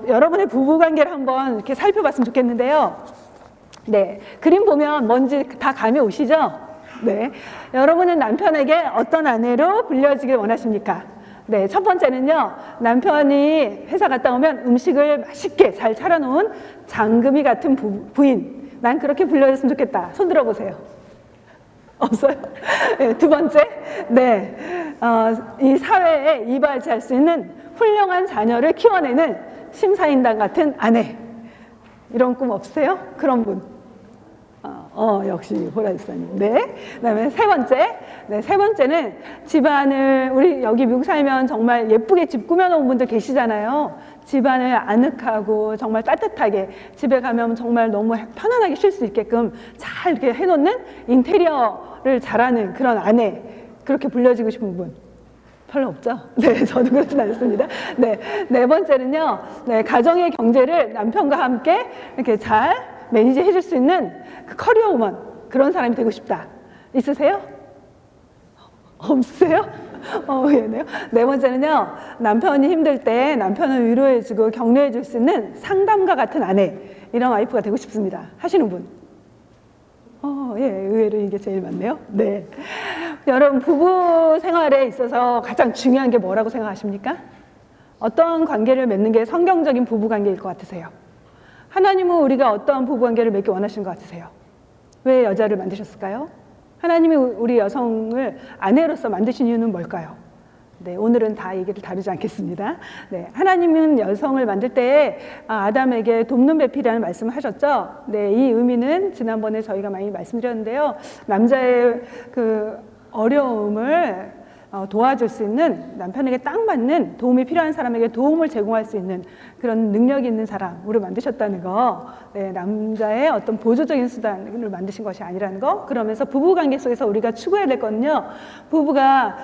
여러분의 부부관계를 한번 이렇게 살펴봤으면 좋겠는데요. 네, 그림 보면 뭔지 다 감이 오시죠? 네, 여러분은 남편에게 어떤 아내로 불려지길 원하십니까? 네, 첫 번째는요, 남편이 회사 갔다 오면 음식을 맛있게 잘 차려놓은 장금이 같은 부인. 난 그렇게 불려졌으면 좋겠다. 손 들어보세요. 없어요? 네, 두 번째, 네, 이 사회에 이바지할 수 있는 훌륭한 자녀를 키워내는 심사인단 같은 아내. 이런 꿈 없으세요? 그런 분. 역시 보라 집사님. 네. 그다음에 세 번째. 네, 세 번째는 집안을, 우리 여기 미국 살면 정말 예쁘게 집 꾸며놓은 분들 계시잖아요. 집안을 아늑하고 정말 따뜻하게 집에 가면 정말 너무 편안하게 쉴 수 있게끔 잘 이렇게 해놓는 인테리어를 잘하는 그런 아내. 그렇게 불려지고 싶은 분. 별로 없죠? 네, 저도 그렇진 않습니다. 네, 네 번째는요, 네, 가정의 경제를 남편과 함께 이렇게 잘 매니지 해줄 수 있는 그 커리어 우먼, 그런 사람이 되고 싶다. 있으세요? 없으세요? 네. 네 번째는요, 남편이 힘들 때 남편을 위로해주고 격려해줄 수 있는 상담가 같은 아내, 이런 와이프가 되고 싶습니다. 하시는 분? 예, 의외로 이게 제일 많네요. 네. 여러분, 부부 생활에 있어서 가장 중요한 게 뭐라고 생각하십니까? 어떤 관계를 맺는 게 성경적인 부부 관계일 것 같으세요? 하나님은 우리가 어떤 부부 관계를 맺기 원하시는 것 같으세요? 왜 여자를 만드셨을까요? 하나님이 우리 여성을 아내로서 만드신 이유는 뭘까요? 네, 오늘은 다 얘기를 다루지 않겠습니다. 네, 하나님은 여성을 만들 때 아담에게 돕는 배필이라는 말씀을 하셨죠. 네, 이 의미는 지난번에 저희가 많이 말씀드렸는데요. 남자의 그 어려움을 도와줄 수 있는, 남편에게 딱 맞는, 도움이 필요한 사람에게 도움을 제공할 수 있는 그런 능력이 있는 사람으로 만드셨다는 거. 네, 남자의 어떤 보조적인 수단을 만드신 것이 아니라는 거. 그러면서 부부관계 속에서 우리가 추구해야 될 거는요, 부부가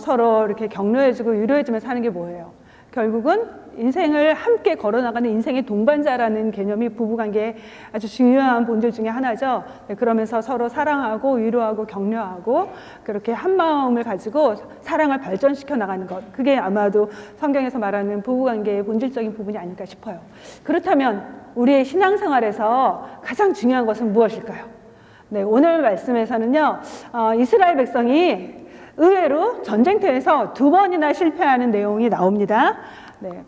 서로 이렇게 격려해주고 위로해주면서 하는 게 뭐예요? 결국은 인생을 함께 걸어나가는 인생의 동반자라는 개념이 부부관계의 아주 중요한 본질 중에 하나죠. 네, 그러면서 서로 사랑하고 위로하고 격려하고 그렇게 한 마음을 가지고 사랑을 발전시켜 나가는 것. 그게 아마도 성경에서 말하는 부부관계의 본질적인 부분이 아닐까 싶어요. 그렇다면 우리의 신앙생활에서 가장 중요한 것은 무엇일까요? 네, 오늘 말씀에서는요, 이스라엘 백성이 의외로 전쟁터에서 2번이나 실패하는 내용이 나옵니다. 네.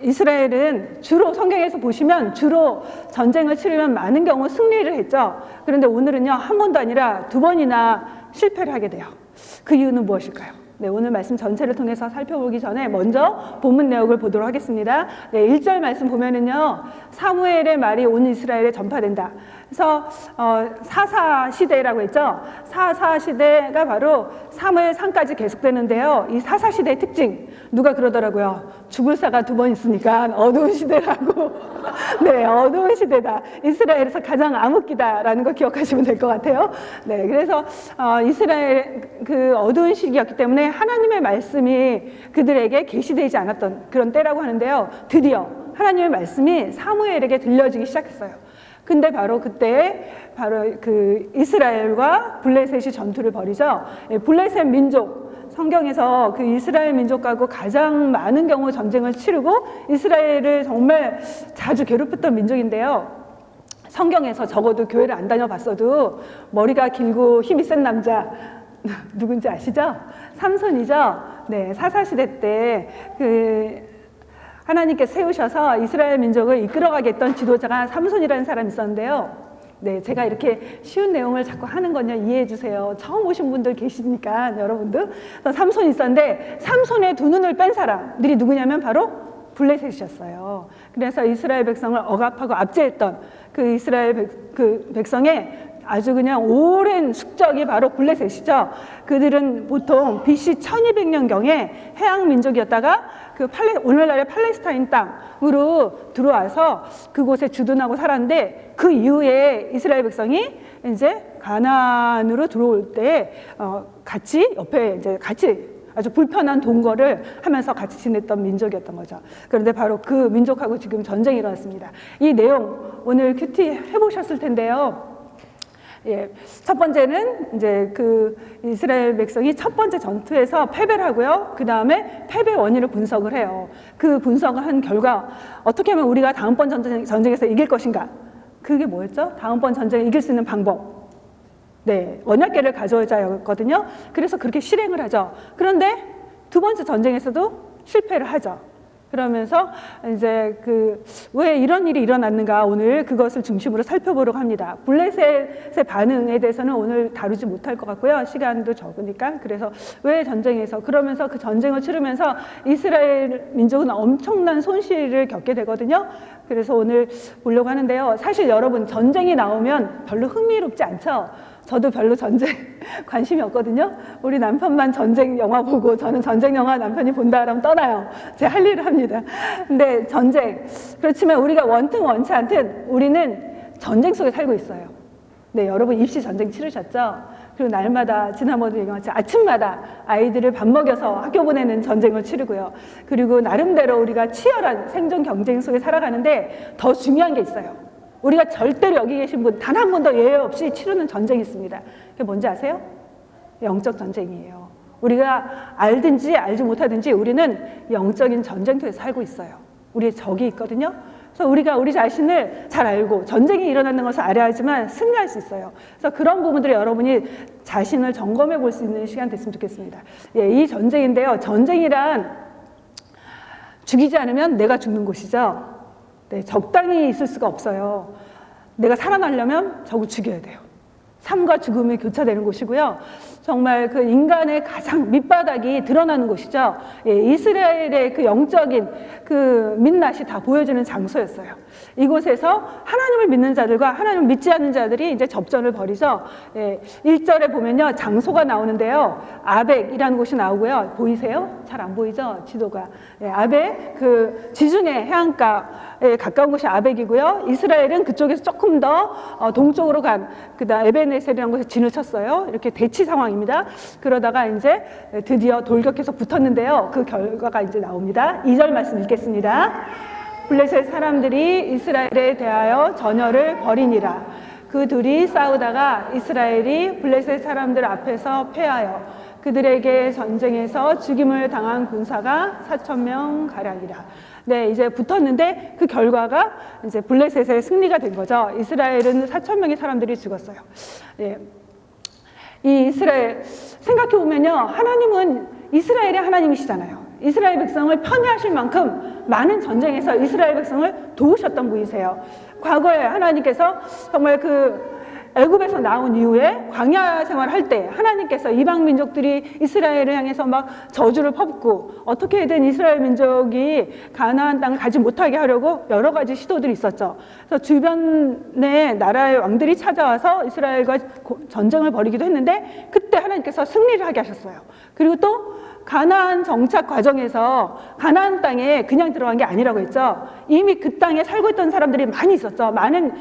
이스라엘은 주로 성경에서 보시면 주로 전쟁을 치르면 많은 경우 승리를 했죠. 그런데 오늘은요, 한 번도 아니라 2번이나 실패를 하게 돼요. 그 이유는 무엇일까요? 네, 오늘 말씀 전체를 통해서 살펴보기 전에 먼저 본문 내용을 보도록 하겠습니다. 네, 1절 말씀 보면은요, 사무엘의 말이 온 이스라엘에 전파된다. 그래서 사사 시대라고 했죠. 사사 시대가 바로 사무엘 상까지 계속되는데요. 이 사사 시대의 특징, 누가 그러더라고요. 죽을 사가 2번 있으니까 어두운 시대라고. 네, 어두운 시대다. 이스라엘에서 가장 암흑기다라는 거 기억하시면 될 것 같아요. 네, 그래서 이스라엘 그 어두운 시기였기 때문에 하나님의 말씀이 그들에게 계시되지 않았던 그런 때라고 하는데요. 드디어 하나님의 말씀이 사무엘에게 들려지기 시작했어요. 근데 바로 그때 그 이스라엘과 블레셋이 전투를 벌이죠. 블레셋 민족, 성경에서 그 이스라엘 민족하고 가장 많은 경우 전쟁을 치르고 이스라엘을 정말 자주 괴롭혔던 민족인데요. 성경에서 적어도 교회를 안 다녀봤어도 머리가 길고 힘이 센 남자 누군지 아시죠? 삼손이죠. 네, 사사시대 때 하나님께 세우셔서 이스라엘 민족을 이끌어가게 했던 지도자가 삼손이라는 사람이 있었는데요. 네, 제가 이렇게 쉬운 내용을 자꾸 하는 건요, 이해해 주세요. 처음 오신 분들 계시니까, 여러분들. 삼손이 있었는데, 삼손의 2눈을 뺀 사람들이 누구냐면 바로 블레셋이었어요. 그래서 이스라엘 백성을 억압하고 압제했던 그 이스라엘 백성의 아주 그냥 오랜 숙적이 바로 블레셋이죠. 그들은 보통 BC 1200년경에 해양 민족이었다가 오늘날의 팔레스타인 땅으로 들어와서 그곳에 주둔하고 살았는데, 그 이후에 이스라엘 백성이 이제 가나안으로 들어올 때 같이 옆에 이제 같이 아주 불편한 동거를 하면서 같이 지냈던 민족이었던 거죠. 그런데 바로 그 민족하고 지금 전쟁이 일어났습니다. 이 내용 오늘 큐티 해보셨을 텐데요. 예, 첫 번째는 이제 그 이스라엘 백성이 첫 번째 전투에서 패배를 하고요. 그 다음에 패배 원인을 분석을 해요. 그 분석을 한 결과 어떻게 하면 우리가 다음번 전쟁에서 이길 것인가? 그게 뭐였죠? 다음번 전쟁을 이길 수 있는 방법. 네, 언약궤를 가져오자였거든요. 그래서 그렇게 실행을 하죠. 그런데 두 번째 전쟁에서도 실패를 하죠. 그러면서 이제 그 왜 이런 일이 일어났는가 오늘 그것을 중심으로 살펴보려고 합니다. 블레셋의 반응에 대해서는 오늘 다루지 못할 것 같고요. 시간도 적으니까. 그래서 왜 전쟁에서 그러면서 그 전쟁을 치르면서 이스라엘 민족은 엄청난 손실을 겪게 되거든요. 그래서 오늘 보려고 하는데요. 사실 여러분 전쟁이 나오면 별로 흥미롭지 않죠. 저도 별로 전쟁 관심이 없거든요. 우리 남편만 전쟁 영화 보고 저는 전쟁 영화 남편이 본다 그러면 떠나요. 제 할 일을 합니다. 근데 전쟁 그렇지만 우리가 원튼 원치 않든 우리는 전쟁 속에 살고 있어요. 네, 여러분 입시 전쟁 치르셨죠? 그리고 날마다 지난번에 얘기했지 아침마다 아이들을 밥 먹여서 학교 보내는 전쟁을 치르고요. 그리고 나름대로 우리가 치열한 생존 경쟁 속에 살아가는데 더 중요한 게 있어요. 우리가 절대로 여기 계신 분 단 한 번도 예외 없이 치르는 전쟁이 있습니다. 그게 뭔지 아세요? 영적 전쟁이에요. 우리가 알든지 알지 못하든지 우리는 영적인 전쟁터에서 살고 있어요. 우리의 적이 있거든요. 그래서 우리가 우리 자신을 잘 알고 전쟁이 일어나는 것을 알아야지만 승리할 수 있어요. 그래서 그런 부분들을 여러분이 자신을 점검해 볼 수 있는 시간 됐으면 좋겠습니다. 예, 이 전쟁인데요. 전쟁이란 죽이지 않으면 내가 죽는 곳이죠. 네, 적당히 있을 수가 없어요. 내가 살아나려면 적을 죽여야 돼요. 삶과 죽음이 교차되는 곳이고요. 정말 그 인간의 가장 밑바닥이 드러나는 곳이죠. 예, 이스라엘의 그 영적인 그 민낯이 다 보여지는 장소였어요. 이곳에서 하나님을 믿는 자들과 하나님을 믿지 않는 자들이 이제 접전을 벌이죠. 예, 1절에 보면요. 장소가 나오는데요. 아벡이라는 곳이 나오고요. 보이세요? 잘 안 보이죠? 지도가. 예, 아벡, 그 지중해 해안가에 가까운 곳이 아벡이고요. 이스라엘은 그쪽에서 조금 더 동쪽으로 간 그다음 에베네셀이라는 곳에 진을 쳤어요. 이렇게 대치 상황입니다. 그러다가 이제 드디어 돌격해서 붙었는데요. 그 결과가 이제 나옵니다. 2절 말씀 읽겠습니다. 블레셋 사람들이 이스라엘에 대하여 전열을 벌이니라. 그 둘이 싸우다가 이스라엘이 블레셋 사람들 앞에서 패하여 그들에게 전쟁에서 죽임을 당한 군사가 4,000명 가량이라. 네, 이제 붙었는데 그 결과가 이제 블레셋의 승리가 된 거죠. 이스라엘은 4,000명의 사람들이 죽었어요. 네. 이 이스라엘 생각해 보면요, 하나님은 이스라엘의 하나님이시잖아요. 이스라엘 백성을 편애하실 만큼 많은 전쟁에서 이스라엘 백성을 도우셨던 분이세요. 과거에 하나님께서 정말 그 애굽에서 나온 이후에 광야 생활할 때 하나님께서 이방 민족들이 이스라엘을 향해서 막 저주를 퍼붓고 어떻게든 이스라엘 민족이 가나안 땅을 가지 못하게 하려고 여러 가지 시도들이 있었죠. 그래서 주변의 나라의 왕들이 찾아와서 이스라엘과 전쟁을 벌이기도 했는데 그때 하나님께서 승리를 하게 하셨어요. 그리고 또 가나안 정착 과정에서 가나안 땅에 그냥 들어간 게 아니라고 했죠. 이미 그 땅에 살고 있던 사람들이 많이 있었죠. 많은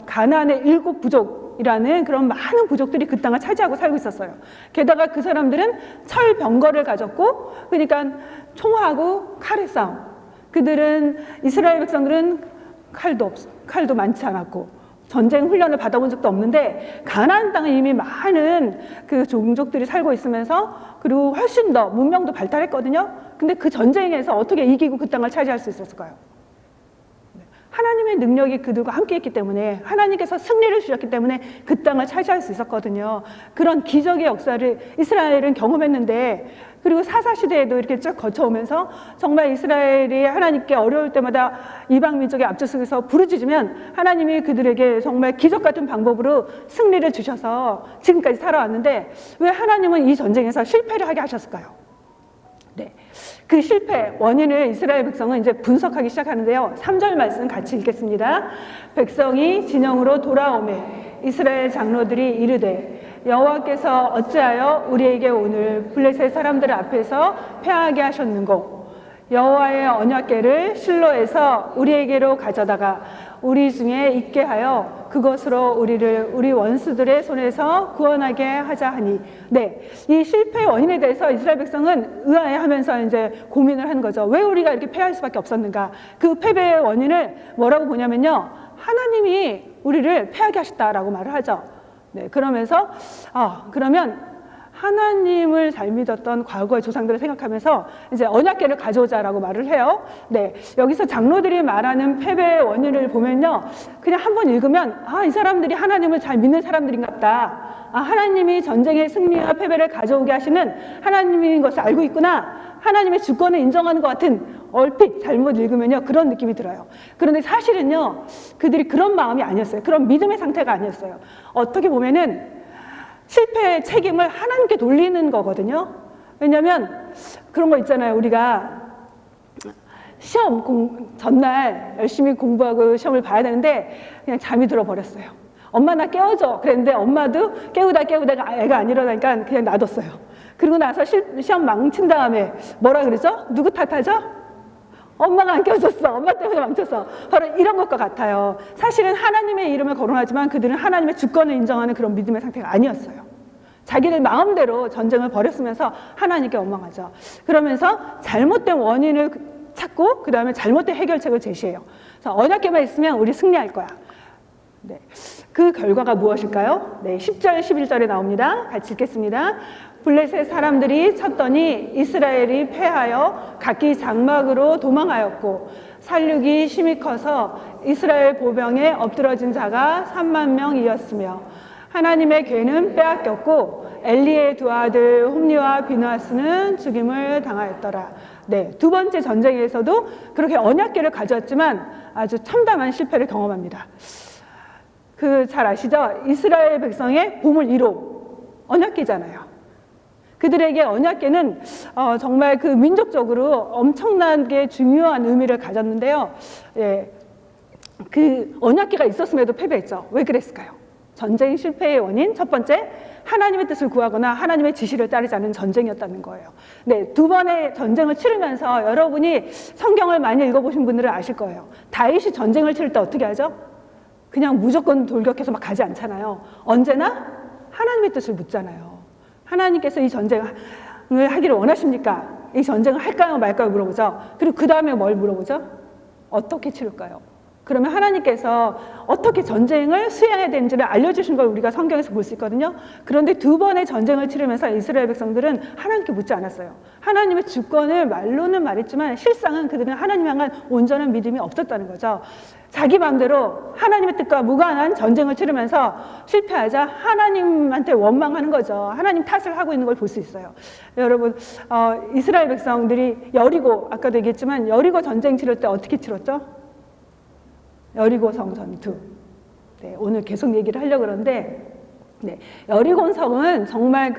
가나안의 7 부족이라는 그런 많은 부족들이 그 땅을 차지하고 살고 있었어요. 게다가 그 사람들은 철병거를 가졌고, 그러니까 총하고 칼의 싸움. 그들은 이스라엘 백성들은 칼도 많지 않았고 전쟁 훈련을 받아본 적도 없는데 가나안 땅에 이미 많은 그 종족들이 살고 있으면서 그리고 훨씬 더 문명도 발달했거든요. 근데 그 전쟁에서 어떻게 이기고 그 땅을 차지할 수 있었을까요? 하나님의 능력이 그들과 함께 했기 때문에 하나님께서 승리를 주셨기 때문에 그 땅을 차지할 수 있었거든요. 그런 기적의 역사를 이스라엘은 경험했는데 그리고 사사시대에도 이렇게 쭉 거쳐오면서 정말 이스라엘이 하나님께 어려울 때마다 이방 민족의 앞장서서 부르짖으면 하나님이 그들에게 정말 기적 같은 방법으로 승리를 주셔서 지금까지 살아왔는데 왜 하나님은 이 전쟁에서 실패를 하게 하셨을까요? 네. 그 실패 원인을 이스라엘 백성은 이제 분석하기 시작하는데요. 3절 말씀 같이 읽겠습니다. 백성이 진영으로 돌아오매 이스라엘 장로들이 이르되 여호와께서 어찌하여 우리에게 오늘 블레셋 사람들 앞에서 패하게 하셨는고 여호와의 언약궤를 실로에서 우리에게로 가져다가 우리 중에 있게 하여 그것으로 우리를 우리 원수들의 손에서 구원하게 하자 하니. 네, 이 실패의 원인에 대해서 이스라엘 백성은 의아해하면서 이제 고민을 한 거죠. 왜 우리가 이렇게 패할 수밖에 없었는가? 그 패배의 원인을 뭐라고 보냐면요, 하나님이 우리를 패하게 하셨다라고 말을 하죠. 네, 그러면서 그러면 하나님을 잘 믿었던 과거의 조상들을 생각하면서 이제 언약궤를 가져오자라고 말을 해요. 네, 여기서 장로들이 말하는 패배의 원인을 보면요, 그냥 한번 읽으면 이 사람들이 하나님을 잘 믿는 사람들인가 보다. 하나님이 전쟁의 승리와 패배를 가져오게 하시는 하나님인 것을 알고 있구나. 하나님의 주권을 인정하는 것 같은, 얼핏 잘못 읽으면요 그런 느낌이 들어요. 그런데 사실은요 그들이 그런 마음이 아니었어요. 그런 믿음의 상태가 아니었어요. 어떻게 보면은 실패의 책임을 하나님께 돌리는 거거든요. 왜냐하면 그런 거 있잖아요. 우리가 시험 전날 열심히 공부하고 시험을 봐야 되는데 그냥 잠이 들어버렸어요. 엄마 나 깨워줘 그랬는데 엄마도 깨우다 애가 안 일어나니까 그냥 놔뒀어요. 그리고 나서 시험 망친 다음에 뭐라 그러죠? 누구 탓하죠? 엄마가 안 깨워줬어. 엄마 때문에 망쳤어. 바로 이런 것과 같아요. 사실은 하나님의 이름을 거론하지만 그들은 하나님의 주권을 인정하는 그런 믿음의 상태가 아니었어요. 자기들 마음대로 전쟁을 벌였으면서 하나님께 원망하죠. 그러면서 잘못된 원인을 찾고 그 다음에 잘못된 해결책을 제시해요. 그래서 언약궤만 있으면 우리 승리할 거야. 네. 그 결과가 무엇일까요? 네, 10절, 11절에 나옵니다. 같이 읽겠습니다. 블레셋 사람들이 쳤더니 이스라엘이 패하여 각기 장막으로 도망하였고 살육이 심히 커서 이스라엘 보병에 엎드러진 자가 3만 명이었으며 하나님의 궤는 빼앗겼고 엘리의 두 아들 홈리와 비누아스는 죽임을 당하였더라. 네, 두 번째 전쟁에서도 그렇게 언약궤를 가져왔지만 아주 참담한 실패를 경험합니다. 잘 아시죠? 이스라엘 백성의 보물 1호 언약궤잖아요. 그들에게 언약궤는 정말 그 민족적으로 엄청나게 중요한 의미를 가졌는데요. 예, 그 언약궤가 있었음에도 패배했죠. 왜 그랬을까요? 전쟁 실패의 원인 첫 번째, 하나님의 뜻을 구하거나 하나님의 지시를 따르지 않은 전쟁이었다는 거예요. 네, 두 번의 전쟁을 치르면서 여러분이 성경을 많이 읽어보신 분들은 아실 거예요. 다윗이 전쟁을 치를 때 어떻게 하죠? 그냥 무조건 돌격해서 막 가지 않잖아요. 언제나 하나님의 뜻을 묻잖아요. 하나님께서 이 전쟁을 하기를 원하십니까? 이 전쟁을 할까요 말까요 물어보죠. 그리고 그 다음에 뭘 물어보죠? 어떻게 치를까요? 그러면 하나님께서 어떻게 전쟁을 수행해야 되는지를 알려주신 걸 우리가 성경에서 볼 수 있거든요. 그런데 두 번의 전쟁을 치르면서 이스라엘 백성들은 하나님께 묻지 않았어요. 하나님의 주권을 말로는 말했지만 실상은 그들은 하나님 향한 온전한 믿음이 없었다는 거죠. 자기 마음대로 하나님의 뜻과 무관한 전쟁을 치르면서 실패하자 하나님한테 원망하는 거죠. 하나님 탓을 하고 있는 걸 볼 수 있어요. 여러분, 이스라엘 백성들이 여리고, 아까도 얘기했지만 여리고 전쟁 치를 때 어떻게 치렀죠? 여리고성 전투. 네, 오늘 계속 얘기를 하려고 그러는데, 네, 여리고성은 정말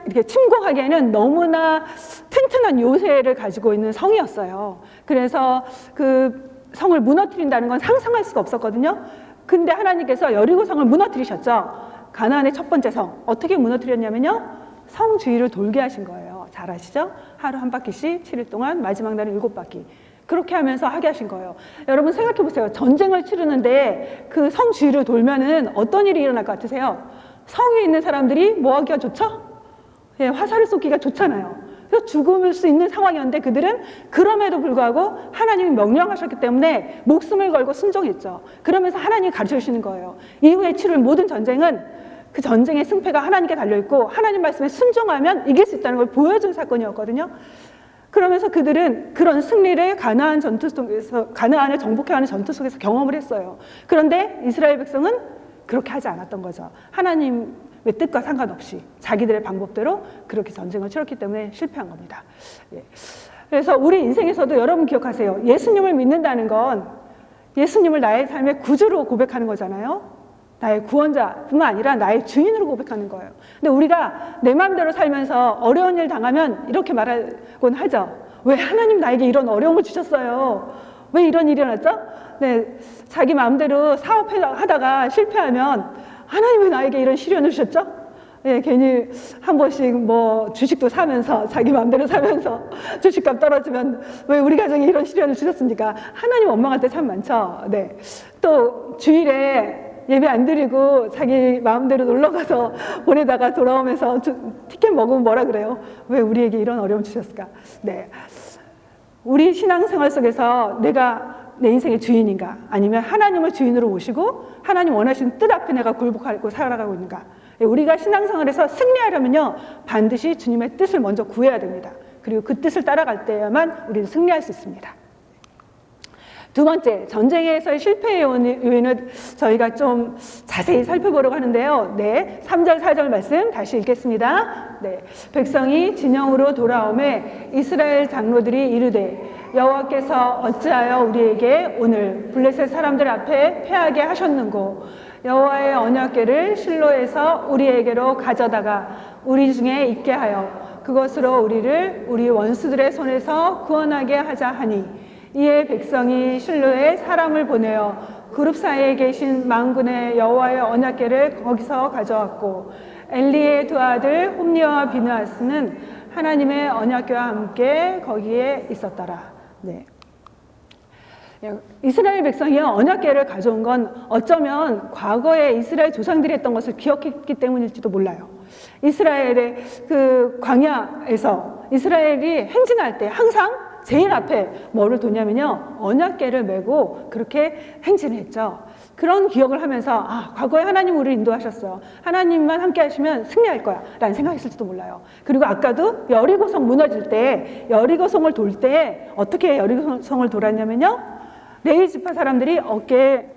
이렇게 침공하기에는 너무나 튼튼한 요새를 가지고 있는 성이었어요. 그래서 그 성을 무너뜨린다는 건 상상할 수가 없었거든요. 근데 하나님께서 여리고성을 무너뜨리셨죠. 가나안의 첫 번째 성. 어떻게 무너뜨렸냐면요. 성 주위를 돌게 하신 거예요. 잘 아시죠? 하루 한 바퀴씩 7일 동안, 마지막 날은 7바퀴. 그렇게 하면서 하게 하신 거예요. 여러분 생각해 보세요. 전쟁을 치르는데 그 성 주위를 돌면은 어떤 일이 일어날 것 같으세요? 성에 있는 사람들이 뭐 하기가 좋죠? 예, 화살을 쏘기가 좋잖아요. 그래서 죽을 수 있는 상황이었는데 그들은 그럼에도 불구하고 하나님이 명령하셨기 때문에 목숨을 걸고 순종했죠. 그러면서 하나님이 가르쳐 주시는 거예요. 이후에 치를 모든 전쟁은 그 전쟁의 승패가 하나님께 달려있고 하나님 말씀에 순종하면 이길 수 있다는 걸 보여준 사건이었거든요. 그러면서 그들은 그런 승리를 가나안 전투 속에서, 가나안을 정복해가는 전투 속에서 경험을 했어요. 그런데 이스라엘 백성은 그렇게 하지 않았던 거죠. 하나님의 뜻과 상관없이 자기들의 방법대로 그렇게 전쟁을 치렀기 때문에 실패한 겁니다. 예. 그래서 우리 인생에서도 여러분 기억하세요. 예수님을 믿는다는 건 예수님을 나의 삶의 구주로 고백하는 거잖아요. 나의 구원자뿐만 아니라 나의 주인으로 고백하는 거예요. 근데 우리가 내 마음대로 살면서 어려운 일 당하면 이렇게 말하곤 하죠. 왜 하나님 나에게 이런 어려움을 주셨어요? 왜 이런 일이 일어났죠? 네, 자기 마음대로 사업하다가 실패하면 하나님 왜 나에게 이런 시련을 주셨죠? 네, 괜히 한 번씩 뭐 주식도 사면서 자기 마음대로 사면서 주식값 떨어지면 왜 우리 가정에 이런 시련을 주셨습니까? 하나님 원망할 때 참 많죠. 네, 또 주일에 예배 안 드리고 자기 마음대로 놀러가서 보내다가 돌아오면서 티켓 먹으면 뭐라 그래요? 왜 우리에게 이런 어려움 주셨을까? 네, 우리 신앙생활 속에서 내가 내 인생의 주인인가? 아니면 하나님을 주인으로 모시고 하나님 원하시는 뜻 앞에 내가 굴복하고 살아가고 있는가? 우리가 신앙생활에서 승리하려면요, 반드시 주님의 뜻을 먼저 구해야 됩니다. 그리고 그 뜻을 따라갈 때야만 우리는 승리할 수 있습니다. 두 번째, 전쟁에서의 실패의 요인을 저희가 좀 자세히 살펴보려고 하는데요. 네, 3절, 4절 말씀 다시 읽겠습니다. 네, 백성이 진영으로 돌아오매 이스라엘 장로들이 이르되 여호와께서 어찌하여 우리에게 오늘 블레셋 사람들 앞에 패하게 하셨는고 여호와의 언약궤를 실로에서 우리에게로 가져다가 우리 중에 있게 하여 그것으로 우리를 우리 원수들의 손에서 구원하게 하자 하니 이에 백성이 실로에 사람을 보내어 그룹 사이에 계신 만군의 여호와의 언약궤를 거기서 가져왔고 엘리의 두 아들 홈리와 비느하스는 하나님의 언약궤와 함께 거기에 있었더라. 네. 이스라엘 백성이 언약궤를 가져온 건 어쩌면 과거에 이스라엘 조상들이 했던 것을 기억했기 때문일지도 몰라요. 이스라엘의 그 광야에서 이스라엘이 행진할 때 항상 제일 앞에 뭐를 두냐면요, 언약궤를 메고 그렇게 행진을 했죠. 그런 기억을 하면서 과거에 하나님 우리를 인도하셨어요. 하나님만 함께 하시면 승리할 거야 라는 생각했을지도 몰라요. 그리고 아까도 여리고성 무너질 때 여리고성을 돌 때 어떻게 여리고성을 돌았냐면요, 레위 지파 사람들이 어깨에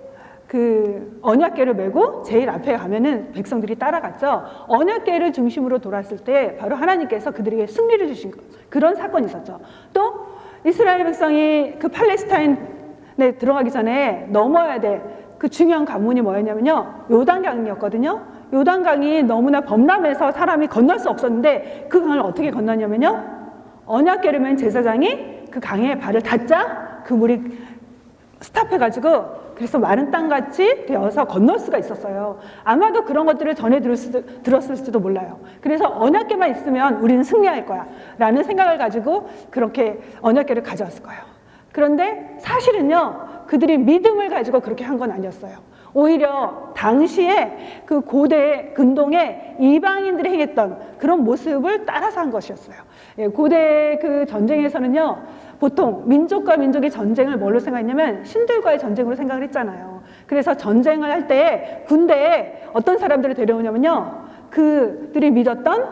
그 언약궤를 메고 제일 앞에 가면은 백성들이 따라갔죠. 언약궤를 중심으로 돌았을 때 바로 하나님께서 그들에게 승리를 주신 것, 그런 사건이 있었죠. 또 이스라엘 백성이 그 팔레스타인에 들어가기 전에 넘어야 될 그 중요한 관문이 뭐였냐면요, 요단강이었거든요. 요단강이 너무나 범람해서 사람이 건널 수 없었는데 그 강을 어떻게 건너냐면요, 언약궤를 맨 제사장이 그 강에 발을 닿자 그 물이 스탑해가지고 그래서 마른 땅같이 되어서 건널 수가 있었어요. 아마도 그런 것들을 전해 들었을지도 몰라요. 그래서 언약궤만 있으면 우리는 승리할 거야 라는 생각을 가지고 그렇게 언약궤를 가져왔을 거예요. 그런데 사실은요, 그들이 믿음을 가지고 그렇게 한 건 아니었어요. 오히려 당시에 그 고대 근동에 이방인들이 행했던 그런 모습을 따라서 한 것이었어요. 고대 그 전쟁에서는요, 보통 민족과 민족의 전쟁을 뭘로 생각했냐면 신들과의 전쟁으로 생각을 했잖아요. 그래서 전쟁을 할 때 군대에 어떤 사람들을 데려오냐면요, 그들이 믿었던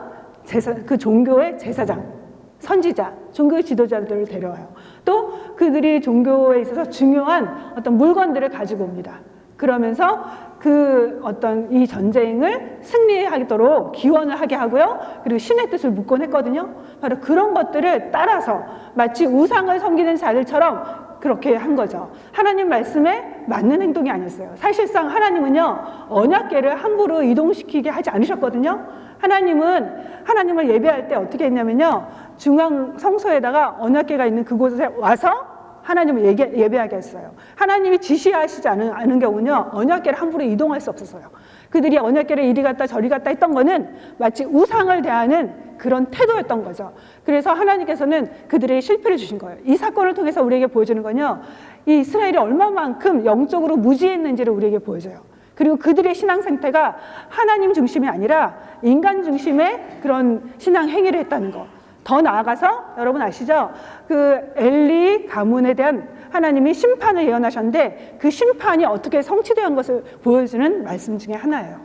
그 종교의 제사장, 선지자, 종교의 지도자들을 데려와요. 또 그들이 종교에 있어서 중요한 어떤 물건들을 가지고 옵니다. 그러면서 그 어떤 이 전쟁을 승리하도록 기원을 하게 하고요. 그리고 신의 뜻을 묻곤 했거든요. 바로 그런 것들을 따라서 마치 우상을 섬기는 자들처럼 그렇게 한 거죠. 하나님 말씀에 맞는 행동이 아니었어요. 사실상 하나님은요, 언약궤를 함부로 이동시키게 하지 않으셨거든요. 하나님을 예배할 때 어떻게 했냐면요, 중앙 성소에다가 언약궤가 있는 그곳에 와서 하나님을 예배하게 했어요. 하나님이 지시하시지 않은 경우는요, 언약궤를 함부로 이동할 수 없었어요. 그들이 언약궤를 이리 갔다 저리 갔다 했던 거는 마치 우상을 대하는 그런 태도였던 거죠. 그래서 하나님께서는 그들에게 실패를 주신 거예요. 이 사건을 통해서 우리에게 보여주는 건요, 이 이스라엘이 얼마만큼 영적으로 무지했는지를 우리에게 보여줘요. 그리고 그들의 신앙 상태가 하나님 중심이 아니라 인간 중심의 그런 신앙 행위를 했다는 거. 더 나아가서 여러분 아시죠? 그 엘리 가문에 대한 하나님이 심판을 예언하셨는데 그 심판이 어떻게 성취된 것을 보여주는 말씀 중에 하나예요.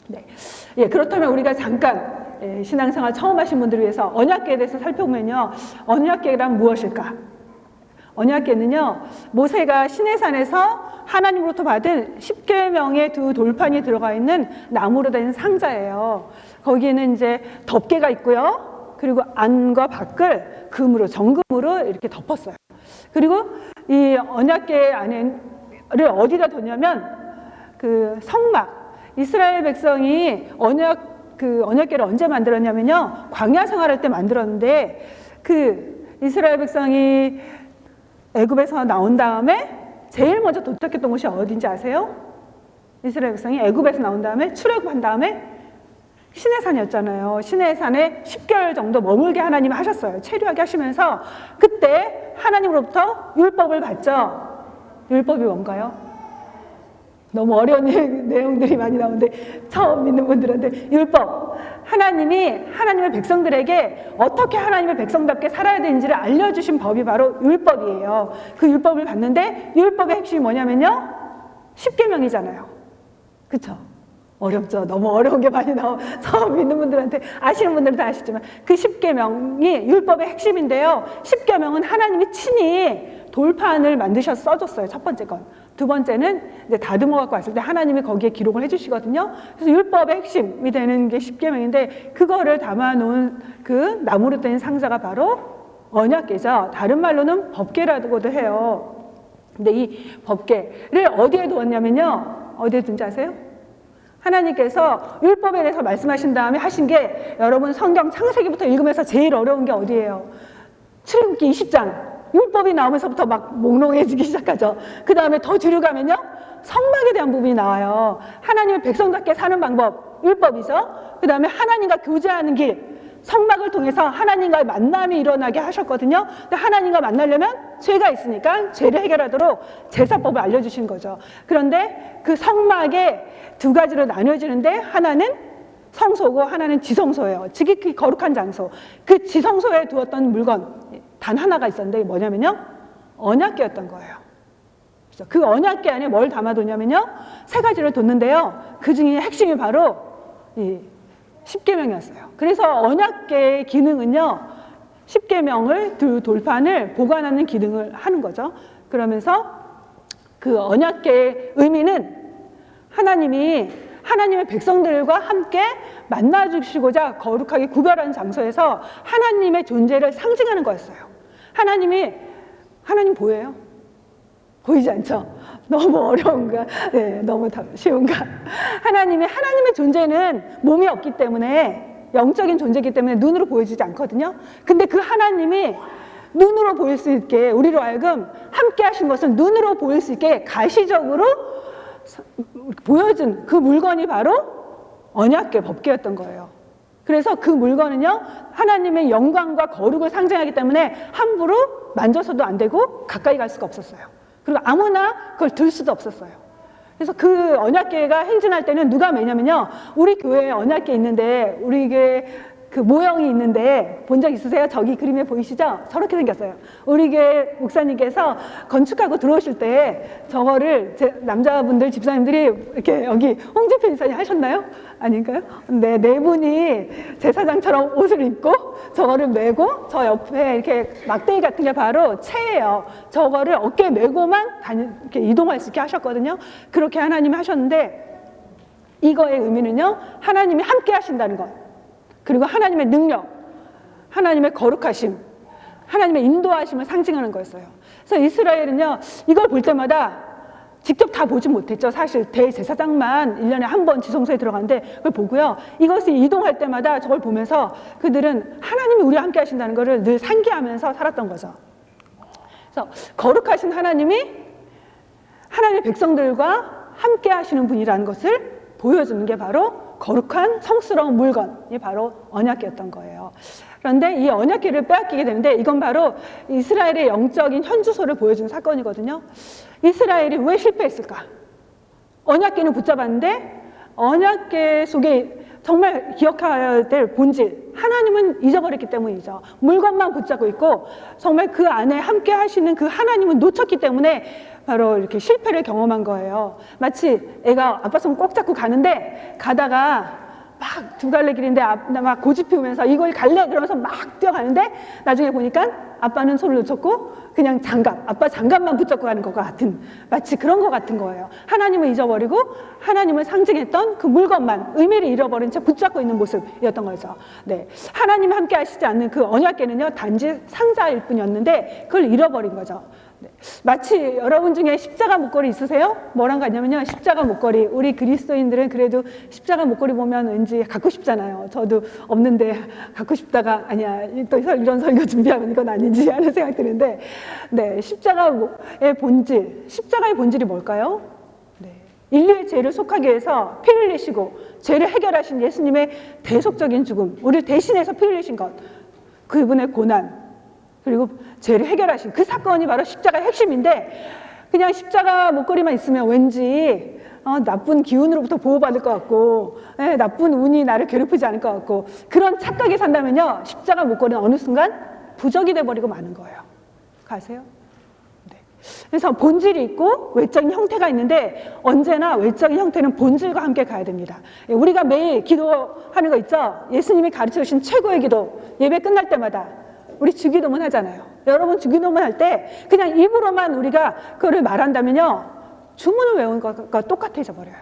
네. 그렇다면 우리가 잠깐 신앙생활 처음 하신 분들을 위해서 언약궤에 대해서 살펴보면요, 언약궤란 무엇일까? 언약궤는요, 모세가 시내산에서 하나님으로부터 받은 10계명의 두 돌판이 들어가 있는 나무로 된 상자예요. 거기에는 이제 덮개가 있고요. 그리고 안과 밖을 금으로, 정금으로 이렇게 덮었어요. 그리고 이 언약궤 안에를 어디다 뒀냐면 그 성막, 이스라엘 백성이 언약궤를 언제 만들었냐면요, 광야 생활할 때 만들었는데 그 이스라엘 백성이 애굽에서 나온 다음에 제일 먼저 도착했던 곳이 어딘지 아세요? 이스라엘 백성이 애굽에서 나온 다음에 출애굽한 다음에 시내산이었잖아요. 시내산에 10개월 정도 머물게 하나님이 하셨어요. 체류하게 하시면서 그때 하나님으로부터 율법을 받죠. 율법이 뭔가요? 너무 어려운 내용들이 많이 나오는데 처음 믿는 분들한테 율법, 하나님의 백성들에게 어떻게 하나님의 백성답게 살아야 되는지를 알려주신 법이 바로 율법이에요. 그 율법을 봤는데 율법의 핵심이 뭐냐면요, 십계명이잖아요. 그쵸? 어렵죠. 너무 어려운 게 많이 나와. 처음 믿는 분들한테, 아시는 분들은 다 아시지만 그 십계명이 율법의 핵심인데요, 십계명은 하나님이 친히 돌판을 만드셔서 써줬어요. 첫 번째 건. 두 번째는 이제 다듬어 갖고 왔을 때 하나님이 거기에 기록을 해주시거든요. 그래서 율법의 핵심이 되는 게 십계명인데, 그거를 담아놓은 그 나무로 된 상자가 바로 언약궤죠. 다른 말로는 법궤라고도 해요. 근데 이 법궤를 어디에 두었냐면요, 어디에 둔지 아세요? 하나님께서 율법에 대해서 말씀하신 다음에 하신 게, 여러분 성경 창세기부터 읽으면서 제일 어려운 게 어디예요? 출애굽기 20장. 율법이 나오면서부터 막 몽롱해지기 시작하죠. 그 다음에 더 뒤로 가면요, 성막에 대한 부분이 나와요. 하나님의 백성답게 사는 방법, 율법이죠. 그 다음에 하나님과 교제하는 길, 성막을 통해서 하나님과의 만남이 일어나게 하셨거든요. 근데 하나님과 만나려면 죄가 있으니까 죄를 해결하도록 제사법을 알려주신 거죠. 그런데 그 성막에 두 가지로 나뉘어지는데, 하나는 성소고 하나는 지성소예요. 지극히 거룩한 장소. 그 지성소에 두었던 물건 단 하나가 있었는데 뭐냐면요, 언약궤였던 거예요. 그 언약궤 안에 뭘 담아뒀냐면요, 세 가지를 뒀는데요, 그 중에 핵심이 바로 이 십계명이었어요. 그래서 언약궤의 기능은요, 십계명을 두 돌판을 보관하는 기능을 하는 거죠. 그러면서 그 언약궤의 의미는 하나님의 백성들과 함께 만나주시고자 거룩하게 구별한 장소에서 하나님의 존재를 상징하는 거였어요. 하나님 보여요? 보이지 않죠? 너무 어려운가? 네, 너무 쉬운가? 하나님의 존재는 몸이 없기 때문에, 영적인 존재이기 때문에 눈으로 보여지지 않거든요. 근데 그 하나님이 눈으로 보일 수 있게, 우리로 하여금 함께 하신 것은 눈으로 보일 수 있게 가시적으로 보여준 그 물건이 바로 언약궤, 법궤였던 거예요. 그래서 그 물건은요, 하나님의 영광과 거룩을 상징하기 때문에 함부로 만져서도 안 되고 가까이 갈 수가 없었어요. 그리고 아무나 그걸 들 수도 없었어요. 그래서 그 언약궤가 행진할 때는 누가 매냐면요, 우리 교회에 언약궤 있는데, 우리 교회 그 모형이 있는데 본 적 있으세요? 저기 그림에 보이시죠? 저렇게 생겼어요. 우리 교회 목사님께서 건축하고 들어오실 때 저거를 남자분들 집사님들이 이렇게, 여기 홍준표 집사님 하셨나요? 아닌가요? 네, 네 분이 제사장처럼 옷을 입고 저거를 메고, 저 옆에 이렇게 막대기 같은 게 바로 채예요. 저거를 어깨에 메고만 이렇게 이동할 수 있게 하셨거든요. 그렇게 하나님이 하셨는데, 이거의 의미는요, 하나님이 함께 하신다는 것, 그리고 하나님의 능력, 하나님의 거룩하심, 하나님의 인도하심을 상징하는 거였어요. 그래서 이스라엘은요, 이걸 볼 때마다 직접 다 보지 못했죠. 사실 대제사장만 1년에 한 번 지성소에 들어가는데 그걸 보고요, 이것을 이동할 때마다 저걸 보면서 그들은 하나님이 우리와 함께 하신다는 것을 늘 상기하면서 살았던 거죠. 그래서 거룩하신 하나님의 백성들과 함께 하시는 분이라는 것을 보여주는 게 바로 거룩한 성스러운 물건이 바로 언약궤였던 거예요. 그런데 이 언약궤를 빼앗기게 되는데, 이건 바로 이스라엘의 영적인 현주소를 보여준 사건이거든요. 이스라엘이 왜 실패했을까? 언약궤는 붙잡았는데 언약궤 속에 정말 기억해야 될 본질, 하나님은 잊어버렸기 때문이죠. 물건만 붙잡고 있고 정말 그 안에 함께 하시는 그 하나님은 놓쳤기 때문에 바로 이렇게 실패를 경험한 거예요. 마치 애가 아빠 손 꼭 잡고 가는데, 가다가 막 두 갈래 길인데 막 고집 피우면서 이걸 갈래? 그러면서 막 뛰어가는데 나중에 보니까 아빠는 손을 놓쳤고 그냥 아빠 장갑만 붙잡고 가는 것과 같은, 마치 그런 것 같은 거예요. 하나님을 잊어버리고 하나님을 상징했던 그 물건만 의미를 잃어버린 채 붙잡고 있는 모습이었던 거죠. 네, 하나님 함께 하시지 않는 그 언약궤는요, 단지 상자일 뿐이었는데 그걸 잃어버린 거죠. 네. 마치 여러분 중에 십자가 목걸이 있으세요? 뭐랑 같냐면요, 십자가 목걸이, 우리 그리스도인들은 그래도 십자가 목걸이 보면 왠지 갖고 싶잖아요. 저도 없는데 갖고 싶다가, 아니야, 또 이런 설교 준비하면 이건 아니지 하는 생각 드는데, 네, 십자가의 본질이 뭘까요? 네, 인류의 죄를 속하기 위해서 피 흘리시고 죄를 해결하신 예수님의 대속적인 죽음, 우리를 대신해서 피 흘리신 것, 그분의 고난, 그리고 죄를 해결하신 그 사건이 바로 십자가의 핵심인데, 그냥 십자가 목걸이만 있으면 왠지 나쁜 기운으로부터 보호받을 것 같고, 나쁜 운이 나를 괴롭히지 않을 것 같고, 그런 착각에 산다면요, 십자가 목걸이는 어느 순간 부적이 돼버리고 마는 거예요. 가세요? 네. 그래서 본질이 있고 외적인 형태가 있는데 언제나 외적인 형태는 본질과 함께 가야 됩니다. 우리가 매일 기도하는 거 있죠? 예수님이 가르쳐 주신 최고의 기도, 예배 끝날 때마다 우리 주기도문 하잖아요. 여러분 주기도문 할 때 그냥 입으로만 우리가 그거를 말한다면요, 주문을 외우는 것과 똑같아져 버려요.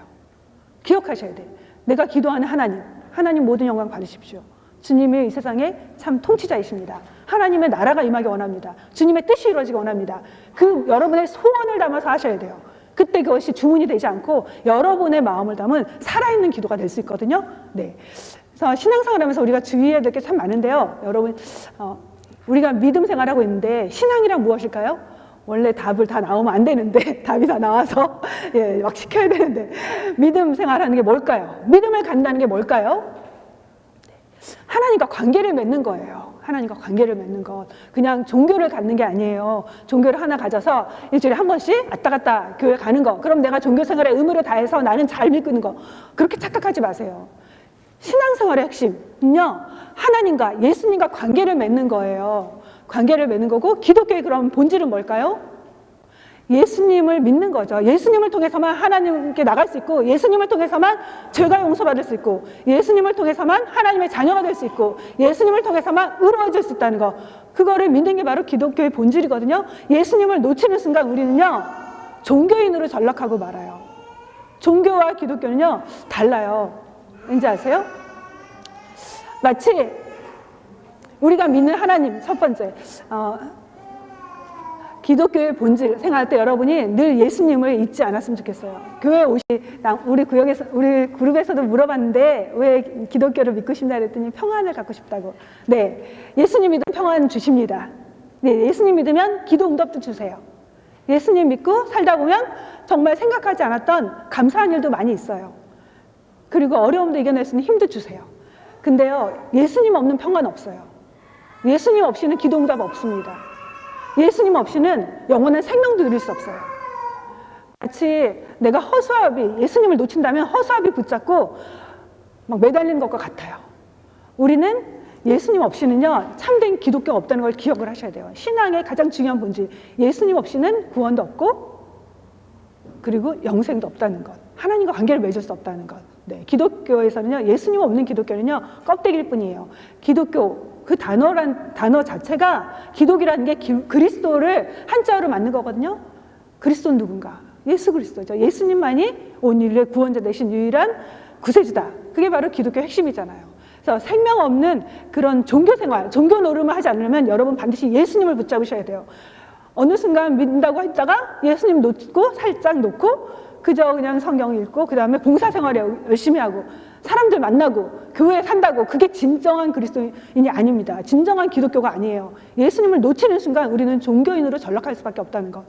기억하셔야 돼요. 내가 기도하는 하나님 모든 영광 받으십시오. 주님이 이 세상에 참 통치자이십니다. 하나님의 나라가 임하기 원합니다. 주님의 뜻이 이루어지기 원합니다. 그 여러분의 소원을 담아서 하셔야 돼요. 그때 그것이 주문이 되지 않고 여러분의 마음을 담은 살아있는 기도가 될 수 있거든요. 네. 그래서 신앙생활하면서 우리가 주의해야 될 게 참 많은데요. 여러분, 우리가 믿음 생활하고 있는데 신앙이란 무엇일까요? 원래 답을 다 나오면 안 되는데 답이 다 나와서 막 시켜야 되는데 믿음 생활하는 게 뭘까요? 믿음을 갖는다는 게 뭘까요? 하나님과 관계를 맺는 거예요. 하나님과 관계를 맺는 것. 그냥 종교를 갖는 게 아니에요. 종교를 하나 가져서 일주일에 한 번씩 왔다 갔다 교회 가는 거. 그럼 내가 종교 생활에 의무를 다해서 나는 잘 믿는 거. 그렇게 착각하지 마세요. 신앙생활의 핵심은요, 하나님과 예수님과 관계를 맺는 거예요. 관계를 맺는 거고, 기독교의 그럼 본질은 뭘까요? 예수님을 믿는 거죠. 예수님을 통해서만 하나님께 나갈 수 있고, 예수님을 통해서만 죄가 용서받을 수 있고, 예수님을 통해서만 하나님의 자녀가 될 수 있고, 예수님을 통해서만 의로워질 수 있다는 거. 그거를 믿는 게 바로 기독교의 본질이거든요. 예수님을 놓치는 순간 우리는요, 종교인으로 전락하고 말아요. 종교와 기독교는요, 달라요. 왠지 아세요? 마치 우리가 믿는 하나님, 첫 번째, 기독교의 본질 생활할 때 여러분이 늘 예수님을 잊지 않았으면 좋겠어요. 교회 우리 그룹에서도 물어봤는데 왜 기독교를 믿고 싶나 그랬더니 평안을 갖고 싶다고. 네, 예수님 믿으면 평안 주십니다. 네, 예수님 믿으면 기도 응답도 주세요. 예수님 믿고 살다 보면 정말 생각하지 않았던 감사한 일도 많이 있어요. 그리고 어려움도 이겨낼 수 있는 힘도 주세요. 근데요, 예수님 없는 평안 없어요. 예수님 없이는 기도 응답 없습니다. 예수님 없이는 영원한 생명도 누릴 수 없어요. 마치 내가 허수아비, 예수님을 놓친다면 허수아비 붙잡고 막 매달리는 것과 같아요. 우리는 예수님 없이는요, 참된 기독교가 없다는 걸 기억을 하셔야 돼요. 신앙의 가장 중요한 본질, 예수님 없이는 구원도 없고, 그리고 영생도 없다는 것, 하나님과 관계를 맺을 수 없다는 것. 네, 기독교에서는요, 예수님 없는 기독교는요, 껍데기일 뿐이에요. 기독교, 그 단어 자체가, 기독이라는 게 그리스도를 한자어로 만든 거거든요. 그리스도는 누군가? 예수 그리스도죠. 예수님만이 온 인류의 구원자 되신 유일한 구세주다. 그게 바로 기독교의 핵심이잖아요. 그래서 생명 없는 그런 종교 생활, 종교 노름을 하지 않으려면 여러분 반드시 예수님을 붙잡으셔야 돼요. 어느 순간 믿는다고 했다가 예수님 놓고, 살짝 놓고, 그저 그냥 성경 읽고, 그 다음에 봉사생활 열심히 하고, 사람들 만나고, 교회에 산다고, 그게 진정한 그리스도인이 아닙니다. 진정한 기독교가 아니에요. 예수님을 놓치는 순간 우리는 종교인으로 전락할 수밖에 없다는 것.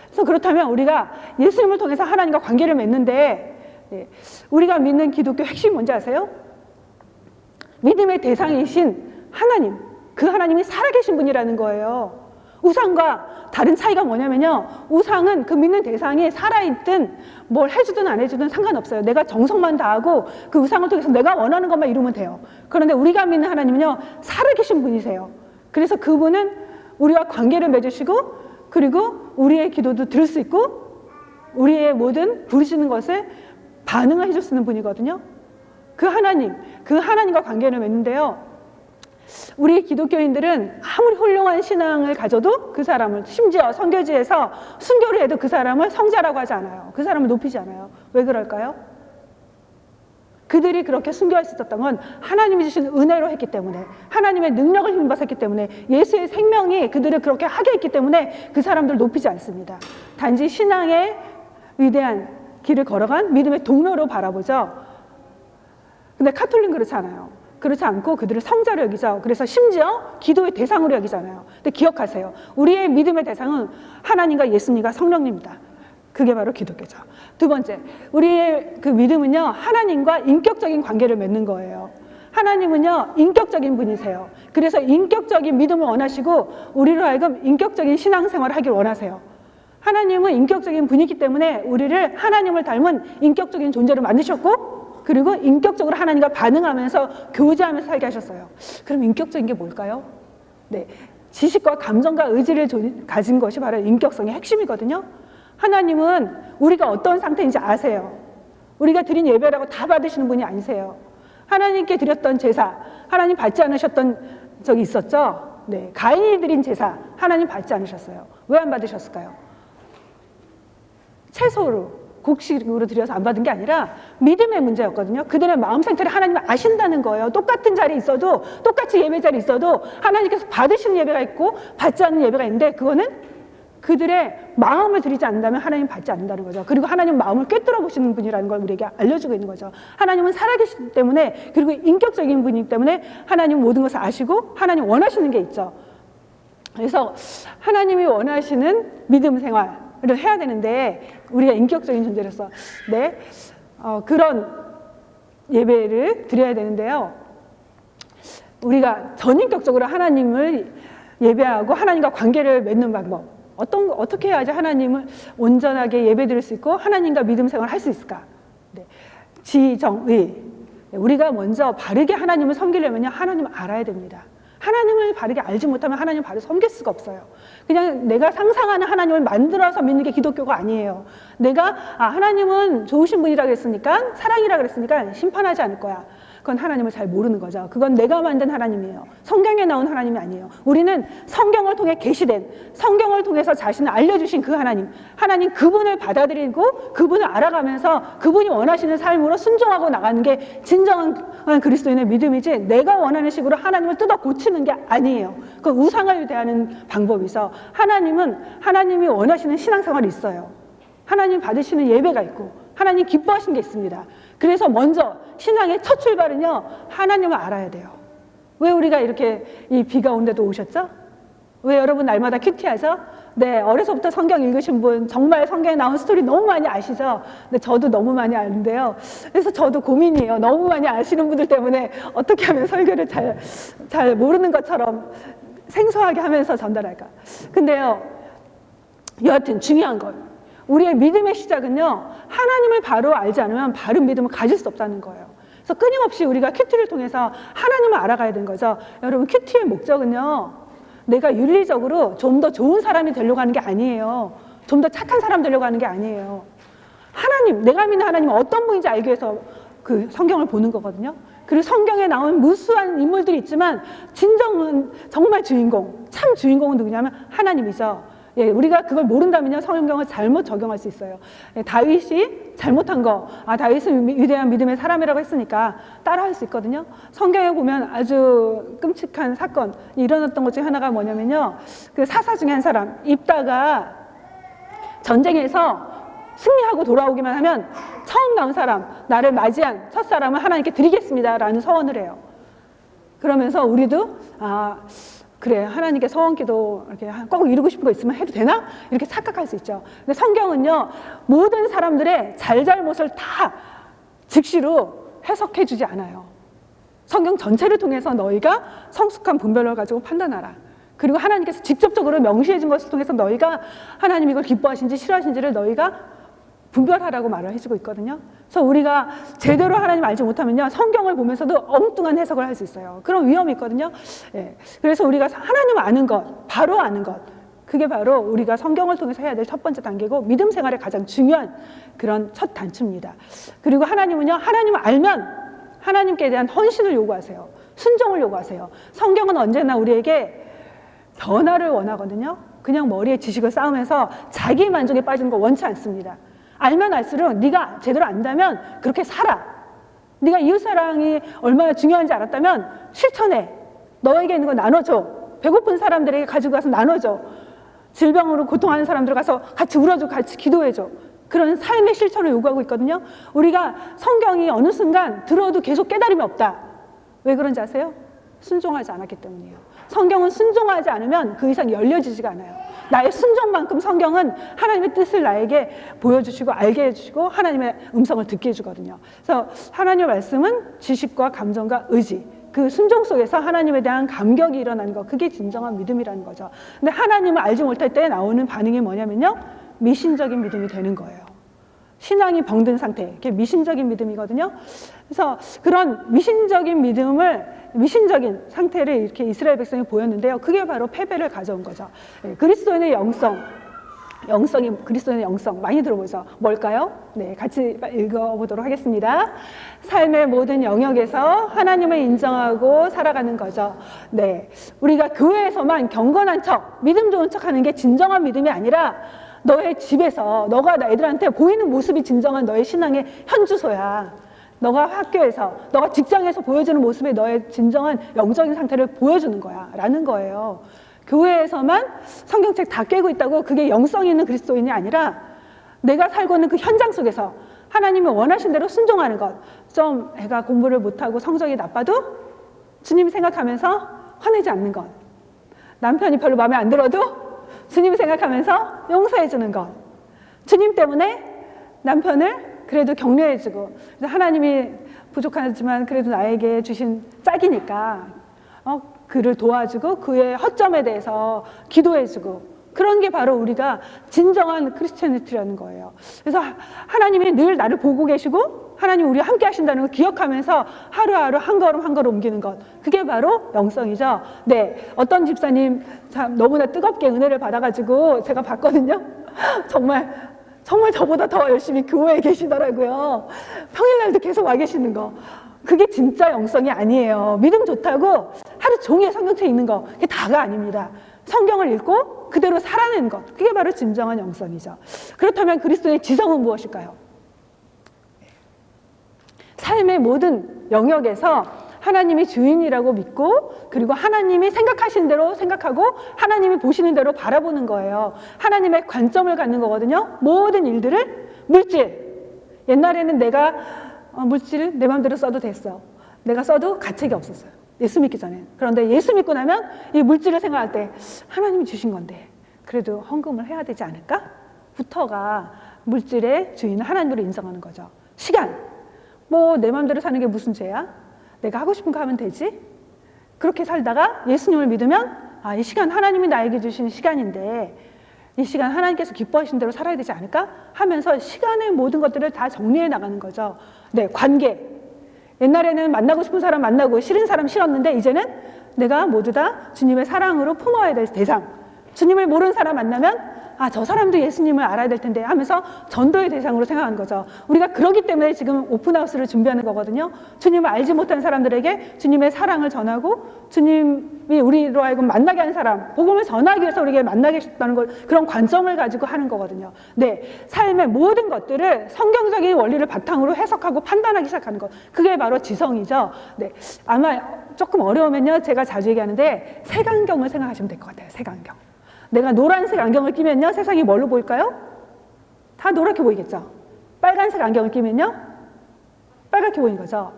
그래서 그렇다면 우리가 예수님을 통해서 하나님과 관계를 맺는데, 우리가 믿는 기독교 핵심이 뭔지 아세요? 믿음의 대상이신 하나님, 그 하나님이 살아계신 분이라는 거예요. 우상과 다른 차이가 뭐냐면요, 우상은 그 믿는 대상이 살아있든 뭘 해주든 안 해주든 상관없어요. 내가 정성만 다하고 그 우상을 통해서 내가 원하는 것만 이루면 돼요. 그런데 우리가 믿는 하나님은요, 살아계신 분이세요. 그래서 그분은 우리와 관계를 맺으시고, 그리고 우리의 기도도 들을 수 있고, 우리의 모든 부르시는 것에 반응을 해줄 수 있는 분이거든요. 그 하나님과 관계를 맺는데요, 우리 기독교인들은 아무리 훌륭한 신앙을 가져도 그 사람을, 심지어 선교지에서 순교를 해도 그 사람을 성자라고 하지 않아요. 그 사람을 높이지 않아요. 왜 그럴까요? 그들이 그렇게 순교할 수 있었던 건 하나님이 주신 은혜로 했기 때문에, 하나님의 능력을 힘입어서 했기 때문에, 예수의 생명이 그들을 그렇게 하게 했기 때문에 그 사람들을 높이지 않습니다. 단지 신앙의 위대한 길을 걸어간 믿음의 동료로 바라보죠. 근데 카톨릭은 그렇지 않아요. 그렇지 않고 그들을 성자로 여기죠. 그래서 심지어 기도의 대상으로 여기잖아요. 근데 기억하세요. 우리의 믿음의 대상은 하나님과 예수님과 성령님입니다. 그게 바로 기독교죠. 두 번째, 우리의 그 믿음은요, 하나님과 인격적인 관계를 맺는 거예요. 하나님은요, 인격적인 분이세요. 그래서 인격적인 믿음을 원하시고 우리로 하여금 인격적인 신앙생활을 하길 원하세요. 하나님은 인격적인 분이기 때문에 우리를 하나님을 닮은 인격적인 존재로 만드셨고, 그리고 인격적으로 하나님과 반응하면서 교제하면서 살게 하셨어요. 그럼 인격적인 게 뭘까요? 네, 지식과 감정과 의지를 가진 것이 바로 인격성의 핵심이거든요. 하나님은 우리가 어떤 상태인지 아세요. 우리가 드린 예배라고 다 받으시는 분이 아니세요. 하나님께 드렸던 제사, 하나님 받지 않으셨던 적이 있었죠? 네, 가인이 드린 제사, 하나님 받지 않으셨어요. 왜 안 받으셨을까요? 채소로, 곡식으로 드려서 안 받은 게 아니라 믿음의 문제였거든요. 그들의 마음 상태를 하나님은 아신다는 거예요. 똑같은 자리에 있어도, 똑같이 예배 자리에 있어도 하나님께서 받으시는 예배가 있고 받지 않는 예배가 있는데, 그거는 그들의 마음을 드리지 않는다면 하나님 받지 않는다는 거죠. 그리고 하나님 마음을 꿰뚫어 보시는 분이라는 걸 우리에게 알려주고 있는 거죠. 하나님은 살아계시기 때문에, 그리고 인격적인 분이기 때문에 하나님 모든 것을 아시고 하나님 원하시는 게 있죠. 그래서 하나님이 원하시는 믿음 생활을 해야 되는데, 우리가 인격적인 존재로서 그런 예배를 드려야 되는데요. 우리가 전인격적으로 하나님을 예배하고 하나님과 관계를 맺는 방법, 어떻게 해야지 하나님을 온전하게 예배드릴 수 있고 하나님과 믿음 생활을 할 수 있을까? 네. 지정의. 우리가 먼저 바르게 하나님을 섬기려면요, 하나님을 알아야 됩니다. 하나님을 바르게 알지 못하면 하나님을 바르게 섬길 수가 없어요. 그냥 내가 상상하는 하나님을 만들어서 믿는 게 기독교가 아니에요. 내가 하나님은 좋으신 분이라 그랬으니까, 사랑이라 그랬으니까 심판하지 않을 거야. 그건 하나님을 잘 모르는 거죠. 그건 내가 만든 하나님이에요. 성경에 나온 하나님이 아니에요. 우리는 성경을 통해 계시된, 성경을 통해서 자신을 알려주신 그 하나님 그분을 받아들이고 그분을 알아가면서 그분이 원하시는 삶으로 순종하고 나가는 게 진정한 그리스도인의 믿음이지, 내가 원하는 식으로 하나님을 뜯어 고치는 게 아니에요. 그건 우상을 대하는 방법이죠. 하나님이 원하시는 신앙생활이 있어요. 하나님 받으시는 예배가 있고 하나님 기뻐하시는 게 있습니다. 그래서 먼저 신앙의 첫 출발은요, 하나님을 알아야 돼요. 왜 우리가 이렇게 이 비가 온데도 오셨죠? 왜 여러분 날마다 큐티하죠? 네, 어려서부터 성경 읽으신 분 정말 성경에 나온 스토리 너무 많이 아시죠? 근데 저도 너무 많이 아는데요. 그래서 저도 고민이에요. 너무 많이 아시는 분들 때문에 어떻게 하면 설교를 잘 모르는 것처럼 생소하게 하면서 전달할까? 근데요, 여하튼 중요한 건, 우리의 믿음의 시작은요, 하나님을 바로 알지 않으면 바른 믿음을 가질 수 없다는 거예요. 그래서 끊임없이 우리가 큐티를 통해서 하나님을 알아가야 되는 거죠. 여러분, 큐티의 목적은요, 내가 윤리적으로 좀 더 좋은 사람이 되려고 하는 게 아니에요. 좀 더 착한 사람 되려고 하는 게 아니에요. 하나님, 내가 믿는 하나님은 어떤 분인지 알기 위해서 그 성경을 보는 거거든요. 그리고 성경에 나온 무수한 인물들이 있지만 진정은 정말 주인공, 참 주인공은 누구냐면 하나님이죠. 예, 우리가 그걸 모른다면요, 성경을 잘못 적용할 수 있어요. 예, 다윗이 잘못한 거, 다윗은 위대한 믿음의 사람이라고 했으니까 따라할 수 있거든요. 성경에 보면 아주 끔찍한 사건이 일어났던 것 중에 하나가 뭐냐면요, 그 사사 중에 한 사람, 입다가 전쟁에서 승리하고 돌아오기만 하면 처음 나온 사람, 나를 맞이한 첫 사람을 하나님께 드리겠습니다라는 서원을 해요. 그러면서 우리도 그래, 하나님께 서원기도 이렇게 꼭 이루고 싶은 거 있으면 해도 되나? 이렇게 착각할 수 있죠. 근데 성경은요, 모든 사람들의 잘잘못을 다 즉시로 해석해 주지 않아요. 성경 전체를 통해서 너희가 성숙한 분별을 가지고 판단하라. 그리고 하나님께서 직접적으로 명시해 준 것을 통해서 너희가 하나님이 이걸 기뻐하신지 싫어하신지를 너희가 분별하라고 말을 해주고 있거든요. 그래서 우리가 제대로 하나님 알지 못하면요, 성경을 보면서도 엉뚱한 해석을 할 수 있어요. 그런 위험이 있거든요. 예. 그래서 우리가 하나님을 아는 것, 바로 아는 것, 그게 바로 우리가 성경을 통해서 해야 될 첫 번째 단계고 믿음 생활의 가장 중요한 그런 첫 단추입니다. 그리고 하나님은요, 하나님을 알면 하나님께 대한 헌신을 요구하세요. 순종을 요구하세요. 성경은 언제나 우리에게 변화를 원하거든요. 그냥 머리에 지식을 쌓으면서 자기 만족에 빠지는 거 원치 않습니다. 알면 알수록 네가 제대로 안다면 그렇게 살아. 네가 이웃사랑이 얼마나 중요한지 알았다면 실천해. 너에게 있는 거 나눠줘. 배고픈 사람들에게 가지고 가서 나눠줘. 질병으로 고통하는 사람들 가서 같이 울어줘, 같이 기도해줘. 그런 삶의 실천을 요구하고 있거든요. 우리가 성경이 어느 순간 들어도 계속 깨달음이 없다. 왜 그런지 아세요? 순종하지 않았기 때문이에요. 성경은 순종하지 않으면 그 이상 열려지지가 않아요. 나의 순종만큼 성경은 하나님의 뜻을 나에게 보여주시고 알게 해주시고 하나님의 음성을 듣게 해주거든요. 그래서 하나님의 말씀은 지식과 감정과 의지, 그 순종 속에서 하나님에 대한 감격이 일어나는 것, 그게 진정한 믿음이라는 거죠. 근데 하나님을 알지 못할 때 나오는 반응이 뭐냐면요, 미신적인 믿음이 되는 거예요. 신앙이 병든 상태, 이게 미신적인 믿음이거든요. 그래서 그런 미신적인 상태를 이렇게 이스라엘 백성이 보였는데요. 그게 바로 패배를 가져온 거죠. 그리스도인의 영성이 그리스도인의 영성 많이 들어보죠. 뭘까요? 네, 같이 읽어보도록 하겠습니다. 삶의 모든 영역에서 하나님을 인정하고 살아가는 거죠. 네, 우리가 교회에서만 경건한 척, 믿음 좋은 척하는 게 진정한 믿음이 아니라 너의 집에서 너가 애들한테 보이는 모습이 진정한 너의 신앙의 현주소야. 너가 학교에서, 너가 직장에서 보여주는 모습이 너의 진정한 영적인 상태를 보여주는 거야 라는 거예요. 교회에서만 성경책 다 깨고 있다고 그게 영성 있는 그리스도인이 아니라 내가 살고 있는 그 현장 속에서 하나님이 원하신 대로 순종하는 것. 좀 애가 공부를 못하고 성적이 나빠도 주님 생각하면서 화내지 않는 것. 남편이 별로 마음에 안 들어도 주님 생각하면서 용서해 주는 것. 주님 때문에 남편을 그래도 격려해주고, 하나님이 부족하지만 그래도 나에게 주신 짝이니까 그를 도와주고 그의 허점에 대해서 기도해주고, 그런 게 바로 우리가 진정한 크리스천리티라는 거예요. 그래서 하나님이 늘 나를 보고 계시고 하나님 우리와 함께 하신다는 걸 기억하면서 하루하루 한 걸음 한 걸음 옮기는 것, 그게 바로 영성이죠. 네, 어떤 집사님 참 너무나 뜨겁게 은혜를 받아가지고 제가 봤거든요. 정말 저보다 더 열심히 교회에 계시더라고요. 평일날도 계속 와 계시는 거. 그게 진짜 영성이 아니에요. 믿음 좋다고 하루 종일 성경책 읽는 거, 그게 다가 아닙니다. 성경을 읽고 그대로 살아내는 것, 그게 바로 진정한 영성이죠. 그렇다면 그리스도의 지성은 무엇일까요? 삶의 모든 영역에서 하나님이 주인이라고 믿고, 그리고 하나님이 생각하신 대로 생각하고 하나님이 보시는 대로 바라보는 거예요. 하나님의 관점을 갖는 거거든요. 모든 일들을, 물질, 옛날에는 내가 물질을 내 마음대로 써도 됐어. 내가 써도 가책이 없었어요. 예수 믿기 전에. 그런데 예수 믿고 나면 이 물질을 생각할 때 하나님이 주신 건데 그래도 헌금을 해야 되지 않을까? 부터가 물질의 주인은 하나님으로 인정하는 거죠. 시간, 뭐 내 마음대로 사는 게 무슨 죄야? 내가 하고 싶은 거 하면 되지? 그렇게 살다가 예수님을 믿으면 이 시간 하나님이 나에게 주신 시간인데 이 시간 하나님께서 기뻐하신 대로 살아야 되지 않을까? 하면서 시간의 모든 것들을 다 정리해 나가는 거죠. 네, 관계. 옛날에는 만나고 싶은 사람 만나고 싫은 사람 싫었는데 이제는 내가 모두 다 주님의 사랑으로 품어야 될 대상. 주님을 모르는 사람 만나면 저 사람도 예수님을 알아야 될 텐데 하면서 전도의 대상으로 생각하는 거죠. 우리가 그러기 때문에 지금 오픈하우스를 준비하는 거거든요. 주님을 알지 못한 사람들에게 주님의 사랑을 전하고 주님이 우리로 하여금 만나게 하는 사람, 복음을 전하기 위해서 우리에게 만나게 싶다는 걸, 그런 관점을 가지고 하는 거거든요. 네, 삶의 모든 것들을 성경적인 원리를 바탕으로 해석하고 판단하기 시작하는 것, 그게 바로 지성이죠. 네, 아마 조금 어려우면요 제가 자주 얘기하는데 색안경을 생각하시면 될 것 같아요. 색안경. 내가 노란색 안경을 끼면요 세상이 뭘로 보일까요? 다 노랗게 보이겠죠. 빨간색 안경을 끼면요 빨갛게 보이는 거죠.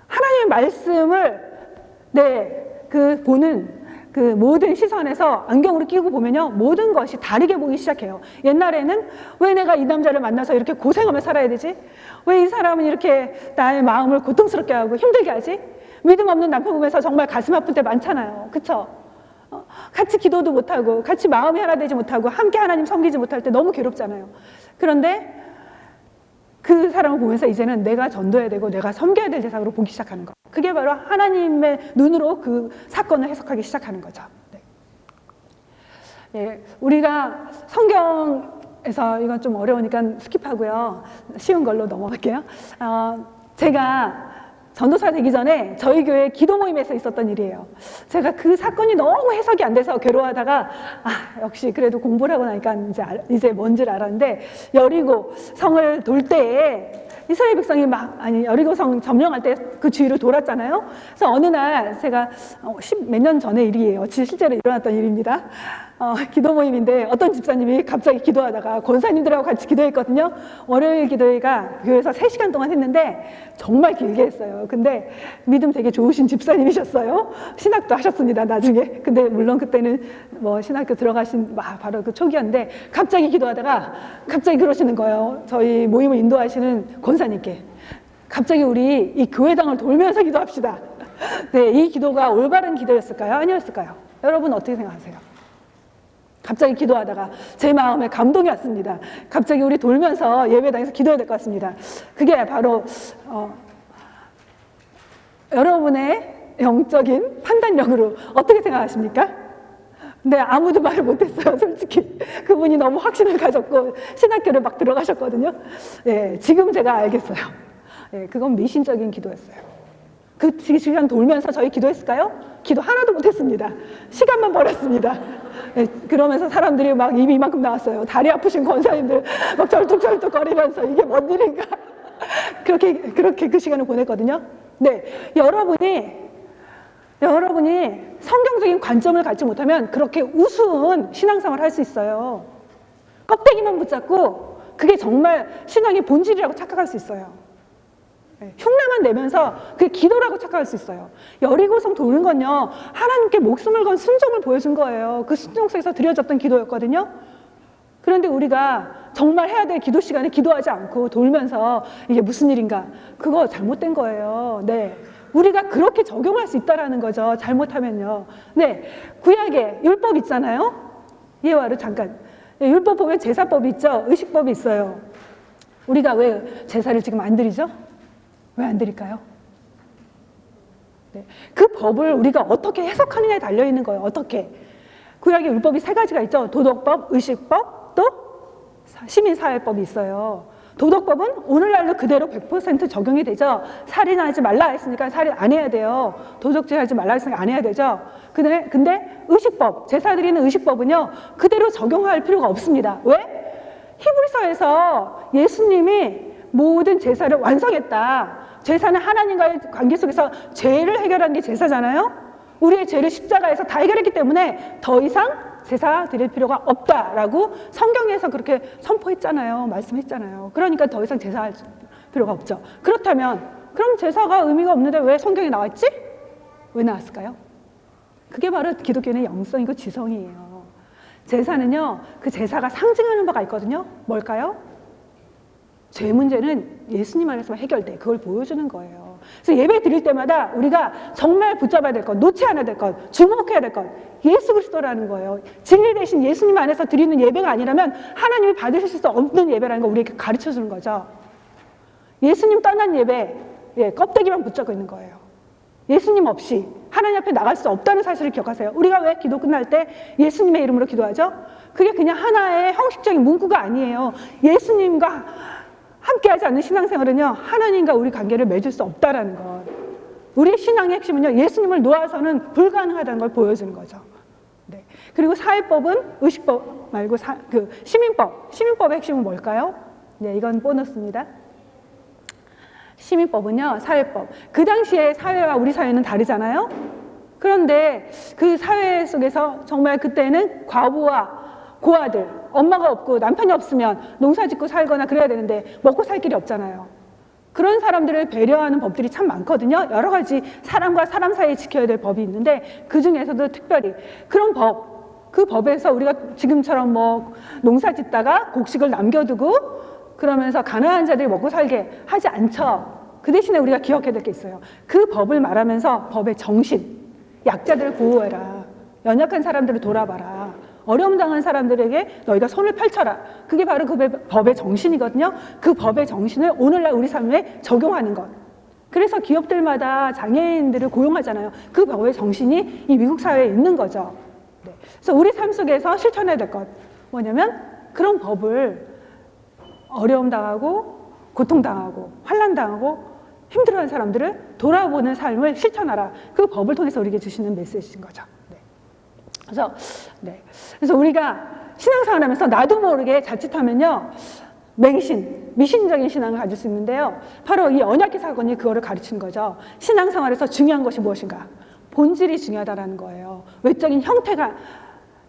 하나님의 말씀을 보는 그 모든 시선에서 안경으로 끼고 보면요 모든 것이 다르게 보기 시작해요. 옛날에는 왜 내가 이 남자를 만나서 이렇게 고생하며 살아야 되지? 왜 이 사람은 이렇게 나의 마음을 고통스럽게 하고 힘들게 하지? 믿음 없는 남편 보면서 정말 가슴 아픈 때 많잖아요. 그쵸? 같이 기도도 못하고 같이 마음이 하나 되지 못하고 함께 하나님 섬기지 못할 때 너무 괴롭잖아요. 그런데 그 사람을 보면서 이제는 내가 전도해야 되고 내가 섬겨야 될 대상으로 보기 시작하는 거, 그게 바로 하나님의 눈으로 그 사건을 해석하기 시작하는 거죠. 네. 예, 우리가 성경에서, 이건 좀 어려우니까 스킵하고요 쉬운 걸로 넘어갈게요. 제가 전도사 되기 전에 저희 교회 기도 모임에서 있었던 일이에요. 제가 그 사건이 너무 해석이 안 돼서 괴로워하다가 역시 그래도 공부를 하고 나니까 이제 뭔지를 알았는데, 여리고 성을 돌 때에 이스라엘 백성이 여리고 성 점령할 때 그 주위를 돌았잖아요. 그래서 어느 날 제가 몇 년 전의 일이에요. 실제로 일어났던 일입니다. 기도 모임인데 어떤 집사님이 갑자기 기도하다가 권사님들하고 같이 기도했거든요. 월요일 기도회가 교회에서 3시간 동안 했는데 정말 길게 했어요. 근데 믿음 되게 좋으신 집사님이셨어요. 신학도 하셨습니다, 나중에. 근데 물론 그때는 뭐 신학교 들어가신 바로 그 초기였는데 갑자기 기도하다가 갑자기 그러시는 거예요. 저희 모임을 인도하시는 권사님께 갑자기 우리 이 교회당을 돌면서 기도합시다. 네, 이 기도가 올바른 기도였을까요? 아니었을까요? 여러분 어떻게 생각하세요? 갑자기 기도하다가 제 마음에 감동이 왔습니다. 갑자기 우리 돌면서 예배당에서 기도해야 될 것 같습니다. 그게 바로 여러분의 영적인 판단력으로 어떻게 생각하십니까? 네, 아무도 말을 못했어요, 솔직히. 그분이 너무 확신을 가졌고 신학교를 막 들어가셨거든요. 네, 지금 제가 알겠어요. 네, 그건 미신적인 기도였어요. 그 시간 돌면서 저희 기도했을까요? 기도 하나도 못했습니다. 시간만 버렸습니다. 네, 그러면서 사람들이 막 입이 이만큼 나왔어요. 다리 아프신 권사님들 막 절뚝절뚝 거리면서 이게 뭔 일인가. 그렇게 그 시간을 보냈거든요. 네, 여러분이 성경적인 관점을 갖지 못하면 그렇게 우스운 신앙생활을 할 수 있어요. 껍데기만 붙잡고 그게 정말 신앙의 본질이라고 착각할 수 있어요. 흉내만 내면서 그게 기도라고 착각할 수 있어요. 여리고성 도는 건요, 하나님께 목숨을 건 순종을 보여준 거예요. 그 순종 속에서 드려졌던 기도였거든요. 그런데 우리가 정말 해야 될 기도 시간에 기도하지 않고 돌면서 이게 무슨 일인가, 그거 잘못된 거예요. 네, 우리가 그렇게 적용할 수 있다라는 거죠. 잘못하면요. 네, 구약에 율법 있잖아요. 예화를 잠깐. 네, 율법 보면 제사법이 있죠. 의식법이 있어요. 우리가 왜 제사를 지금 안 드리죠? 왜 안 드릴까요? 네, 그 법을 우리가 어떻게 해석하느냐에 달려있는 거예요. 어떻게. 구약의 율법이 3가지가 있죠. 도덕법, 의식법, 또 시민사회법이 있어요. 도덕법은 오늘날도 그대로 100% 적용이 되죠. 살인하지 말라 했으니까 살인 안 해야 돼요. 도적질 하지 말라 했으니까 안 해야 되죠. 근데 의식법, 제사 드리는 의식법은요, 그대로 적용할 필요가 없습니다. 왜? 히브리서에서 예수님이 모든 제사를 완성했다. 제사는 하나님과의 관계 속에서 죄를 해결한 게 제사잖아요. 우리의 죄를 십자가에서 다 해결했기 때문에 더 이상 제사 드릴 필요가 없다라고 성경에서 그렇게 선포했잖아요. 말씀했잖아요. 그러니까 더 이상 제사할 필요가 없죠. 그렇다면 그럼 제사가 의미가 없는데 왜 성경에 나왔지? 왜 나왔을까요? 그게 바로 기독교의 영성이고 지성이에요. 제사는요, 그 제사가 상징하는 바가 있거든요. 뭘까요? 죄 문제는 예수님 안에서 해결돼. 그걸 보여주는 거예요. 그래서 예배 드릴 때마다 우리가 정말 붙잡아야 될 것, 놓지 않아야 될 것, 주목해야 될 것, 예수 그리스도라는 거예요. 진리 대신 예수님 안에서 드리는 예배가 아니라면 하나님이 받으실 수 없는 예배라는 걸 우리에게 가르쳐주는 거죠. 예수님 떠난 예배, 껍데기만 붙잡고 있는 거예요. 예수님 없이 하나님 앞에 나갈 수 없다는 사실을 기억하세요. 우리가 왜 기도 끝날 때 예수님의 이름으로 기도하죠? 그게 그냥 하나의 형식적인 문구가 아니에요. 예수님과 함께하지 않는 신앙생활은요, 하나님과 우리 관계를 맺을 수 없다라는 것. 우리의 신앙의 핵심은요, 예수님을 놓아서는 불가능하다는 걸 보여주는 거죠. 네. 그리고 사회법은 의식법 말고 시민법. 시민법의 핵심은 뭘까요? 네, 이건 보너스입니다. 시민법은요, 사회법. 그 당시에 사회와 우리 사회는 다르잖아요. 그런데 그 사회 속에서 정말 그때는 과부와 고아들, 엄마가 없고 남편이 없으면 농사 짓고 살거나 그래야 되는데 먹고 살 길이 없잖아요. 그런 사람들을 배려하는 법들이 참 많거든요. 여러 가지 사람과 사람 사이에 지켜야 될 법이 있는데 그 중에서도 특별히 그런 법, 그 법에서 우리가 지금처럼 뭐 농사 짓다가 곡식을 남겨두고 그러면서 가난한 자들이 먹고 살게 하지 않죠. 그 대신에 우리가 기억해야 될 게 있어요. 그 법을 말하면서 법의 정신, 약자들을 보호해라. 연약한 사람들을 돌아봐라. 어려움 당한 사람들에게 너희가 손을 펼쳐라. 그게 바로 그 법의 정신이거든요. 그 법의 정신을 오늘날 우리 삶에 적용하는 것. 그래서 기업들마다 장애인들을 고용하잖아요. 그 법의 정신이 이 미국 사회에 있는 거죠. 네. 그래서 우리 삶 속에서 실천해야 될 것 뭐냐면 그런 법을 어려움 당하고 고통 당하고 환난 당하고 힘들어하는 사람들을 돌아보는 삶을 실천하라. 그 법을 통해서 우리에게 주시는 메시지인 거죠. 그래서 우리가 신앙생활하면서 나도 모르게 자칫하면요, 미신적인 신앙을 가질 수 있는데요. 바로 이 언약의 사건이 그거를 가르치는 거죠. 신앙생활에서 중요한 것이 무엇인가? 본질이 중요하다는 거예요. 외적인 형태가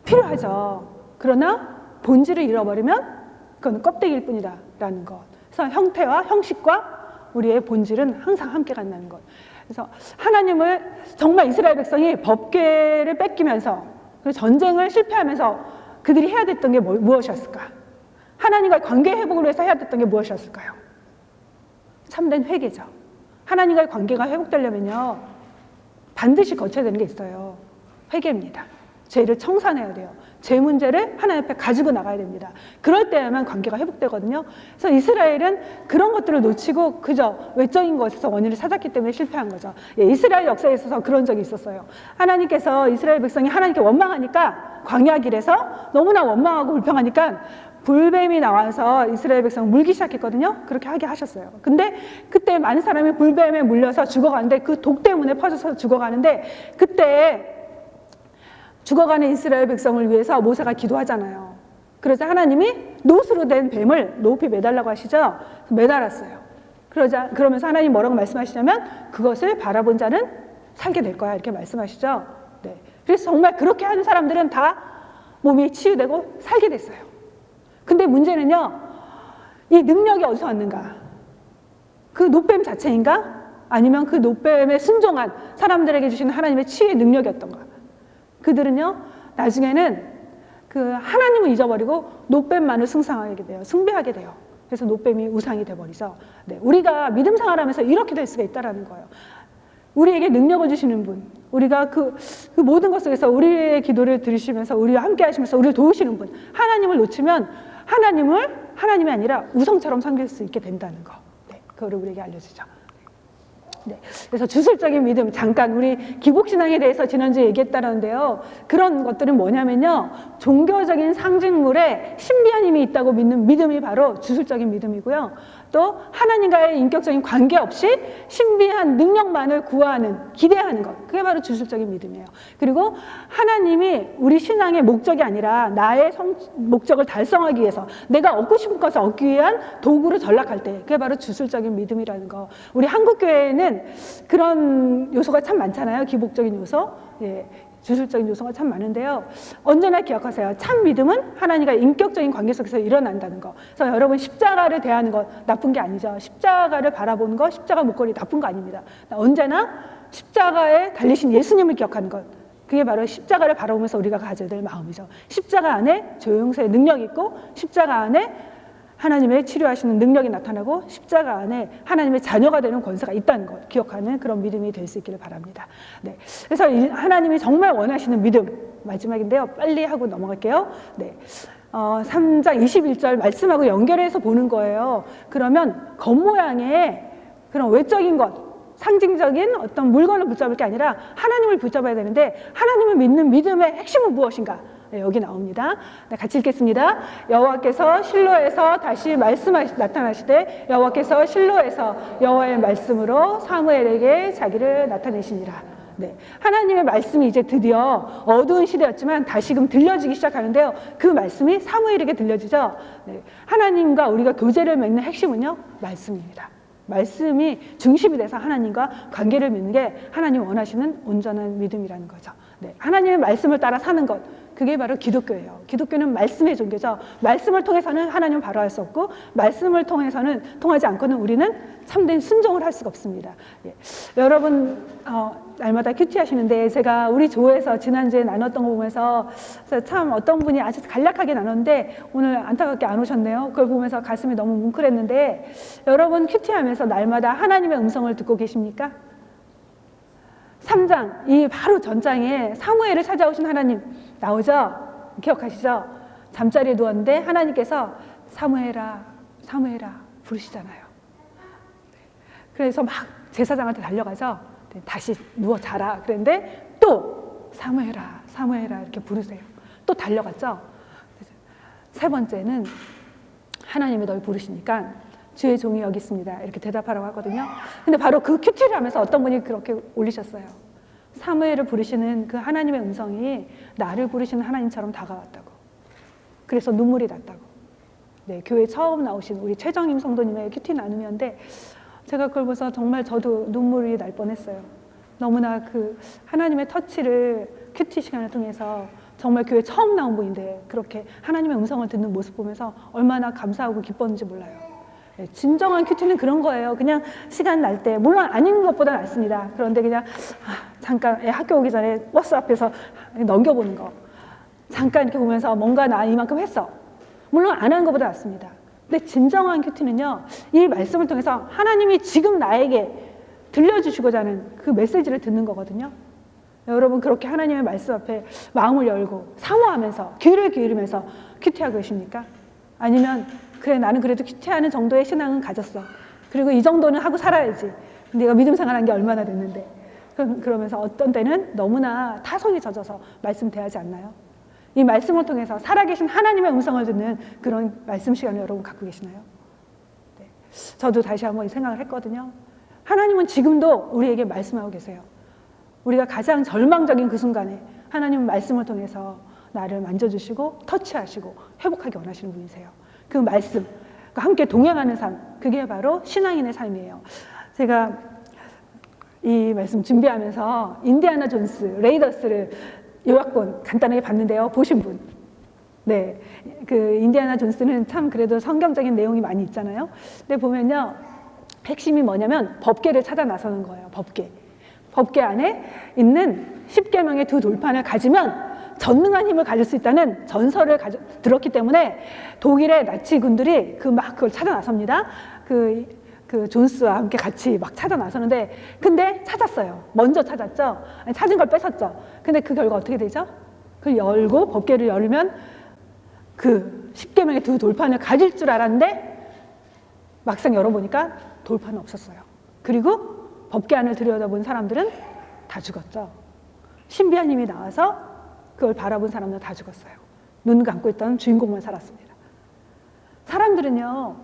필요하죠. 그러나 본질을 잃어버리면 그건 껍데기일 뿐이다라는 것. 그래서 형태와 형식과 우리의 본질은 항상 함께 간다는 것. 그래서 하나님을 정말 이스라엘 백성이 법궤를 뺏기면서 전쟁을 실패하면서 그들이 해야 됐던 게 무엇이었을까? 하나님과의 관계 회복을 위해서 해야 됐던 게 무엇이었을까요? 참된 회개죠. 하나님과의 관계가 회복되려면요, 반드시 거쳐야 되는 게 있어요. 회개입니다. 죄를 청산해야 돼요. 죄 문제를 하나님 앞에 가지고 나가야 됩니다. 그럴 때야만 관계가 회복되거든요. 그래서 이스라엘은 그런 것들을 놓치고 그저 외적인 것에서 원인을 찾았기 때문에 실패한 거죠. 예, 이스라엘 역사에 있어서 그런 적이 있었어요. 하나님께서 이스라엘 백성이 하나님께 원망하니까 광야 길에서 너무나 원망하고 불평하니까 불뱀이 나와서 이스라엘 백성을 물기 시작했거든요. 그렇게 하게 하셨어요. 근데 그때 많은 사람이 불뱀에 물려서 죽어가는데 그 독 때문에 퍼져서 죽어가는데 그때 죽어가는 이스라엘 백성을 위해서 모세가 기도하잖아요. 그러자 하나님이 노스로 된 뱀을 높이 매달라고 하시죠. 매달았어요. 그러면서 하나님 뭐라고 말씀하시냐면 그것을 바라본 자는 살게 될 거야 이렇게 말씀하시죠. 네. 그래서 정말 그렇게 하는 사람들은 다 몸이 치유되고 살게 됐어요. 근데 문제는요, 이 능력이 어디서 왔는가? 그 노뱀 자체인가? 아니면 그 노뱀에 순종한 사람들에게 주시는 하나님의 치유의 능력이었던가? 그들은요, 나중에는 그 하나님을 잊어버리고 노뱀만을 숭상하게 돼요. 숭배하게 돼요. 그래서 노뱀이 우상이 돼버리죠. 네, 우리가 믿음 생활하면서 이렇게 될 수가 있다라는 거예요. 우리에게 능력을 주시는 분, 우리가 그 모든 것 속에서 우리의 기도를 들으시면서 우리와 함께 하시면서 우리를 도우시는 분, 하나님을 놓치면 하나님이 아니라 우상처럼 섬길 수 있게 된다는 거. 네, 그거를 우리에게 알려주죠. 네, 그래서 주술적인 믿음, 잠깐 우리 기복신앙에 대해서 지난주에 얘기했다는데요. 그런 것들은 뭐냐면요, 종교적인 상징물에 신비한 힘이 있다고 믿는 믿음이 바로 주술적인 믿음이고요. 또 하나님과의 인격적인 관계 없이 신비한 능력만을 구하는, 기대하는 것, 그게 바로 주술적인 믿음이에요. 그리고 하나님이 우리 신앙의 목적이 아니라 나의 목적을 달성하기 위해서 내가 얻고 싶은 것을 얻기 위한 도구로 전락할 때, 그게 바로 주술적인 믿음이라는 거. 우리 한국교회에는 그런 요소가 참 많잖아요. 기복적인 요소, 예, 주술적인 요소가 참 많은데요. 언제나 기억하세요. 참 믿음은 하나님과 인격적인 관계 속에서 일어난다는 거. 그래서 여러분 십자가를 대하는 것 나쁜 게 아니죠. 십자가를 바라보는 거, 십자가 목걸이 나쁜 거 아닙니다. 언제나 십자가에 달리신 예수님을 기억하는 것. 그게 바로 십자가를 바라보면서 우리가 가져야 될 마음이죠. 십자가 안에 조용세의 능력이 있고 십자가 안에 하나님의 치료하시는 능력이 나타나고 십자가 안에 하나님의 자녀가 되는 권세가 있다는 것 기억하는 그런 믿음이 될 수 있기를 바랍니다. 네, 그래서 하나님이 정말 원하시는 믿음 마지막인데요. 빨리 하고 넘어갈게요. 네, 3장 21절 말씀하고 연결해서 보는 거예요. 그러면 겉모양의 그런 외적인 것, 상징적인 어떤 물건을 붙잡을 게 아니라 하나님을 붙잡아야 되는데 하나님을 믿는 믿음의 핵심은 무엇인가? 네, 여기 나옵니다. 네, 같이 읽겠습니다. 여호와께서 실로에서 다시 나타나시되 여호와께서 실로에서 여호와의 말씀으로 사무엘에게 자기를 나타내시니라. 네, 하나님의 말씀이 이제 드디어 어두운 시대였지만 다시금 들려지기 시작하는데요. 그 말씀이 사무엘에게 들려지죠. 네, 하나님과 우리가 교제를 맺는 핵심은요, 말씀입니다. 말씀이 중심이 돼서 하나님과 관계를 맺는 게 하나님 원하시는 온전한 믿음이라는 거죠. 네, 하나님의 말씀을 따라 사는 것, 그게 바로 기독교예요. 기독교는 말씀의 종교죠. 말씀을 통해서는 하나님을 바로 할 수 없고 말씀을 통하지 않고는 우리는 참된 순종을 할 수가 없습니다. 예. 여러분 날마다 큐티 하시는데 제가 우리 조에서 지난주에 나눴던 거 보면서 참 어떤 분이 아주 간략하게 나눴는데 오늘 안타깝게 안 오셨네요. 그걸 보면서 가슴이 너무 뭉클했는데 여러분 큐티 하면서 날마다 하나님의 음성을 듣고 계십니까? 3장, 이 바로 전장에 사무엘을 찾아오신 하나님 나오죠? 기억하시죠? 잠자리에 누웠는데 하나님께서 사무엘아, 사무엘아 부르시잖아요. 그래서 막 제사장한테 달려가서 다시 누워 자라 그랬는데 또 사무엘아, 사무엘아 이렇게 부르세요. 또 달려갔죠? 세 번째는 하나님이 널 부르시니까 주의 종이 여기 있습니다. 이렇게 대답하라고 하거든요. 근데 바로 그 큐티를 하면서 어떤 분이 그렇게 올리셨어요. 사무엘을 부르시는 그 하나님의 음성이 나를 부르시는 하나님처럼 다가왔다고. 그래서 눈물이 났다고. 네, 교회 처음 나오신 우리 최정임 성도님의 큐티 나눔이었는데 제가 그걸 보면서 정말 저도 눈물이 날 뻔했어요. 너무나 그 하나님의 터치를 큐티 시간을 통해서 정말 교회 처음 나온 분인데 그렇게 하나님의 음성을 듣는 모습 보면서 얼마나 감사하고 기뻤는지 몰라요. 네, 진정한 큐티는 그런 거예요. 그냥 시간 날 때, 물론 안 읽는 것보다 낫습니다. 그런데 그냥 잠깐 학교 오기 전에 버스 앞에서 넘겨보는 거. 잠깐 이렇게 보면서 뭔가 나 이만큼 했어. 물론 안 하는 것보다 낫습니다. 근데 진정한 큐티는요, 이 말씀을 통해서 하나님이 지금 나에게 들려주시고자 하는 그 메시지를 듣는 거거든요. 여러분 그렇게 하나님의 말씀 앞에 마음을 열고 사모하면서 귀를 기울이면서 큐티하고 계십니까? 아니면 그래 나는 그래도 큐티하는 정도의 신앙은 가졌어. 그리고 이 정도는 하고 살아야지. 내가 믿음 생활한 게 얼마나 됐는데. 그러면서 어떤 때는 너무나 타성이 젖어서 말씀 대하지 않나요? 이 말씀을 통해서 살아계신 하나님의 음성을 듣는 그런 말씀 시간을 여러분 갖고 계시나요? 네. 저도 다시 한번 이 생각을 했거든요. 하나님은 지금도 우리에게 말씀하고 계세요. 우리가 가장 절망적인 그 순간에 하나님은 말씀을 통해서 나를 만져주시고 터치하시고 회복하기 원하시는 분이세요. 그 말씀, 함께 동행하는 삶, 그게 바로 신앙인의 삶이에요. 제가 이 말씀 준비하면서 인디아나 존스, 레이더스를 요약본 간단하게 봤는데요. 보신 분? 네, 그 인디아나 존스는 참 그래도 성경적인 내용이 많이 있잖아요. 근데 보면요, 핵심이 뭐냐면 법궤를 찾아 나서는 거예요. 법궤 안에 있는 10계명의 두 돌판을 가지면 전능한 힘을 가질 수 있다는 전설을 들었기 때문에 독일의 나치 군들이 그걸 찾아 나섭니다. 그 존스와 함께 같이 막 찾아 나서는데, 근데 찾았어요. 먼저 찾았죠. 아니, 찾은 걸 뺏었죠. 근데 그 결과 어떻게 되죠? 그걸 열고 법궤를 열면 그 10계명의 두 돌판을 가질 줄 알았는데 막상 열어보니까 돌판은 없었어요. 그리고 법궤 안을 들여다본 사람들은 다 죽었죠. 신비한 힘이 나와서 그걸 바라본 사람들은 다 죽었어요. 눈 감고 있던 주인공만 살았습니다. 사람들은요,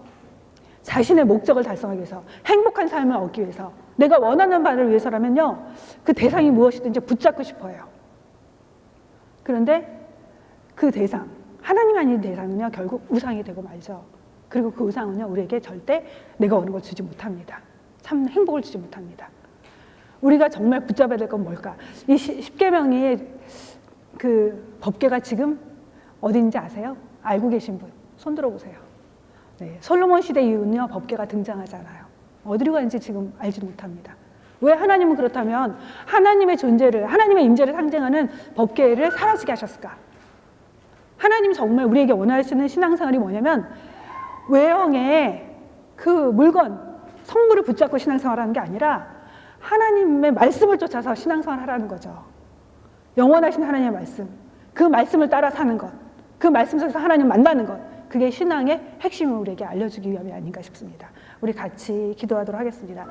자신의 목적을 달성하기 위해서, 행복한 삶을 얻기 위해서, 내가 원하는 바를 위해서라면요, 그 대상이 무엇이든지 붙잡고 싶어요. 그런데 그 대상, 하나님 아닌 대상은요, 결국 우상이 되고 말죠. 그리고 그 우상은요, 우리에게 절대 내가 원하는 걸 주지 못합니다. 참 행복을 주지 못합니다. 우리가 정말 붙잡아야 될 건 뭘까? 이 10계명이 그 법궤가 지금 어딘지 아세요? 알고 계신 분 손 들어보세요. 네, 솔로몬 시대 이후는요, 법궤가 등장하지 않아요. 어디로 가는지 지금 알지도 못합니다. 왜 하나님은 그렇다면 하나님의 존재를, 하나님의 임재를 상징하는 법궤를 사라지게 하셨을까? 하나님 정말 우리에게 원하시는 신앙생활이 뭐냐면 외형의 그 물건, 성물을 붙잡고 신앙생활하는 게 아니라 하나님의 말씀을 쫓아서 신앙생활을 하라는 거죠. 영원하신 하나님의 말씀, 그 말씀을 따라 사는 것, 그 말씀 속에서 하나님 만나는 것, 그게 신앙의 핵심을 우리에게 알려주기 위함이 아닌가 싶습니다. 우리 같이 기도하도록 하겠습니다.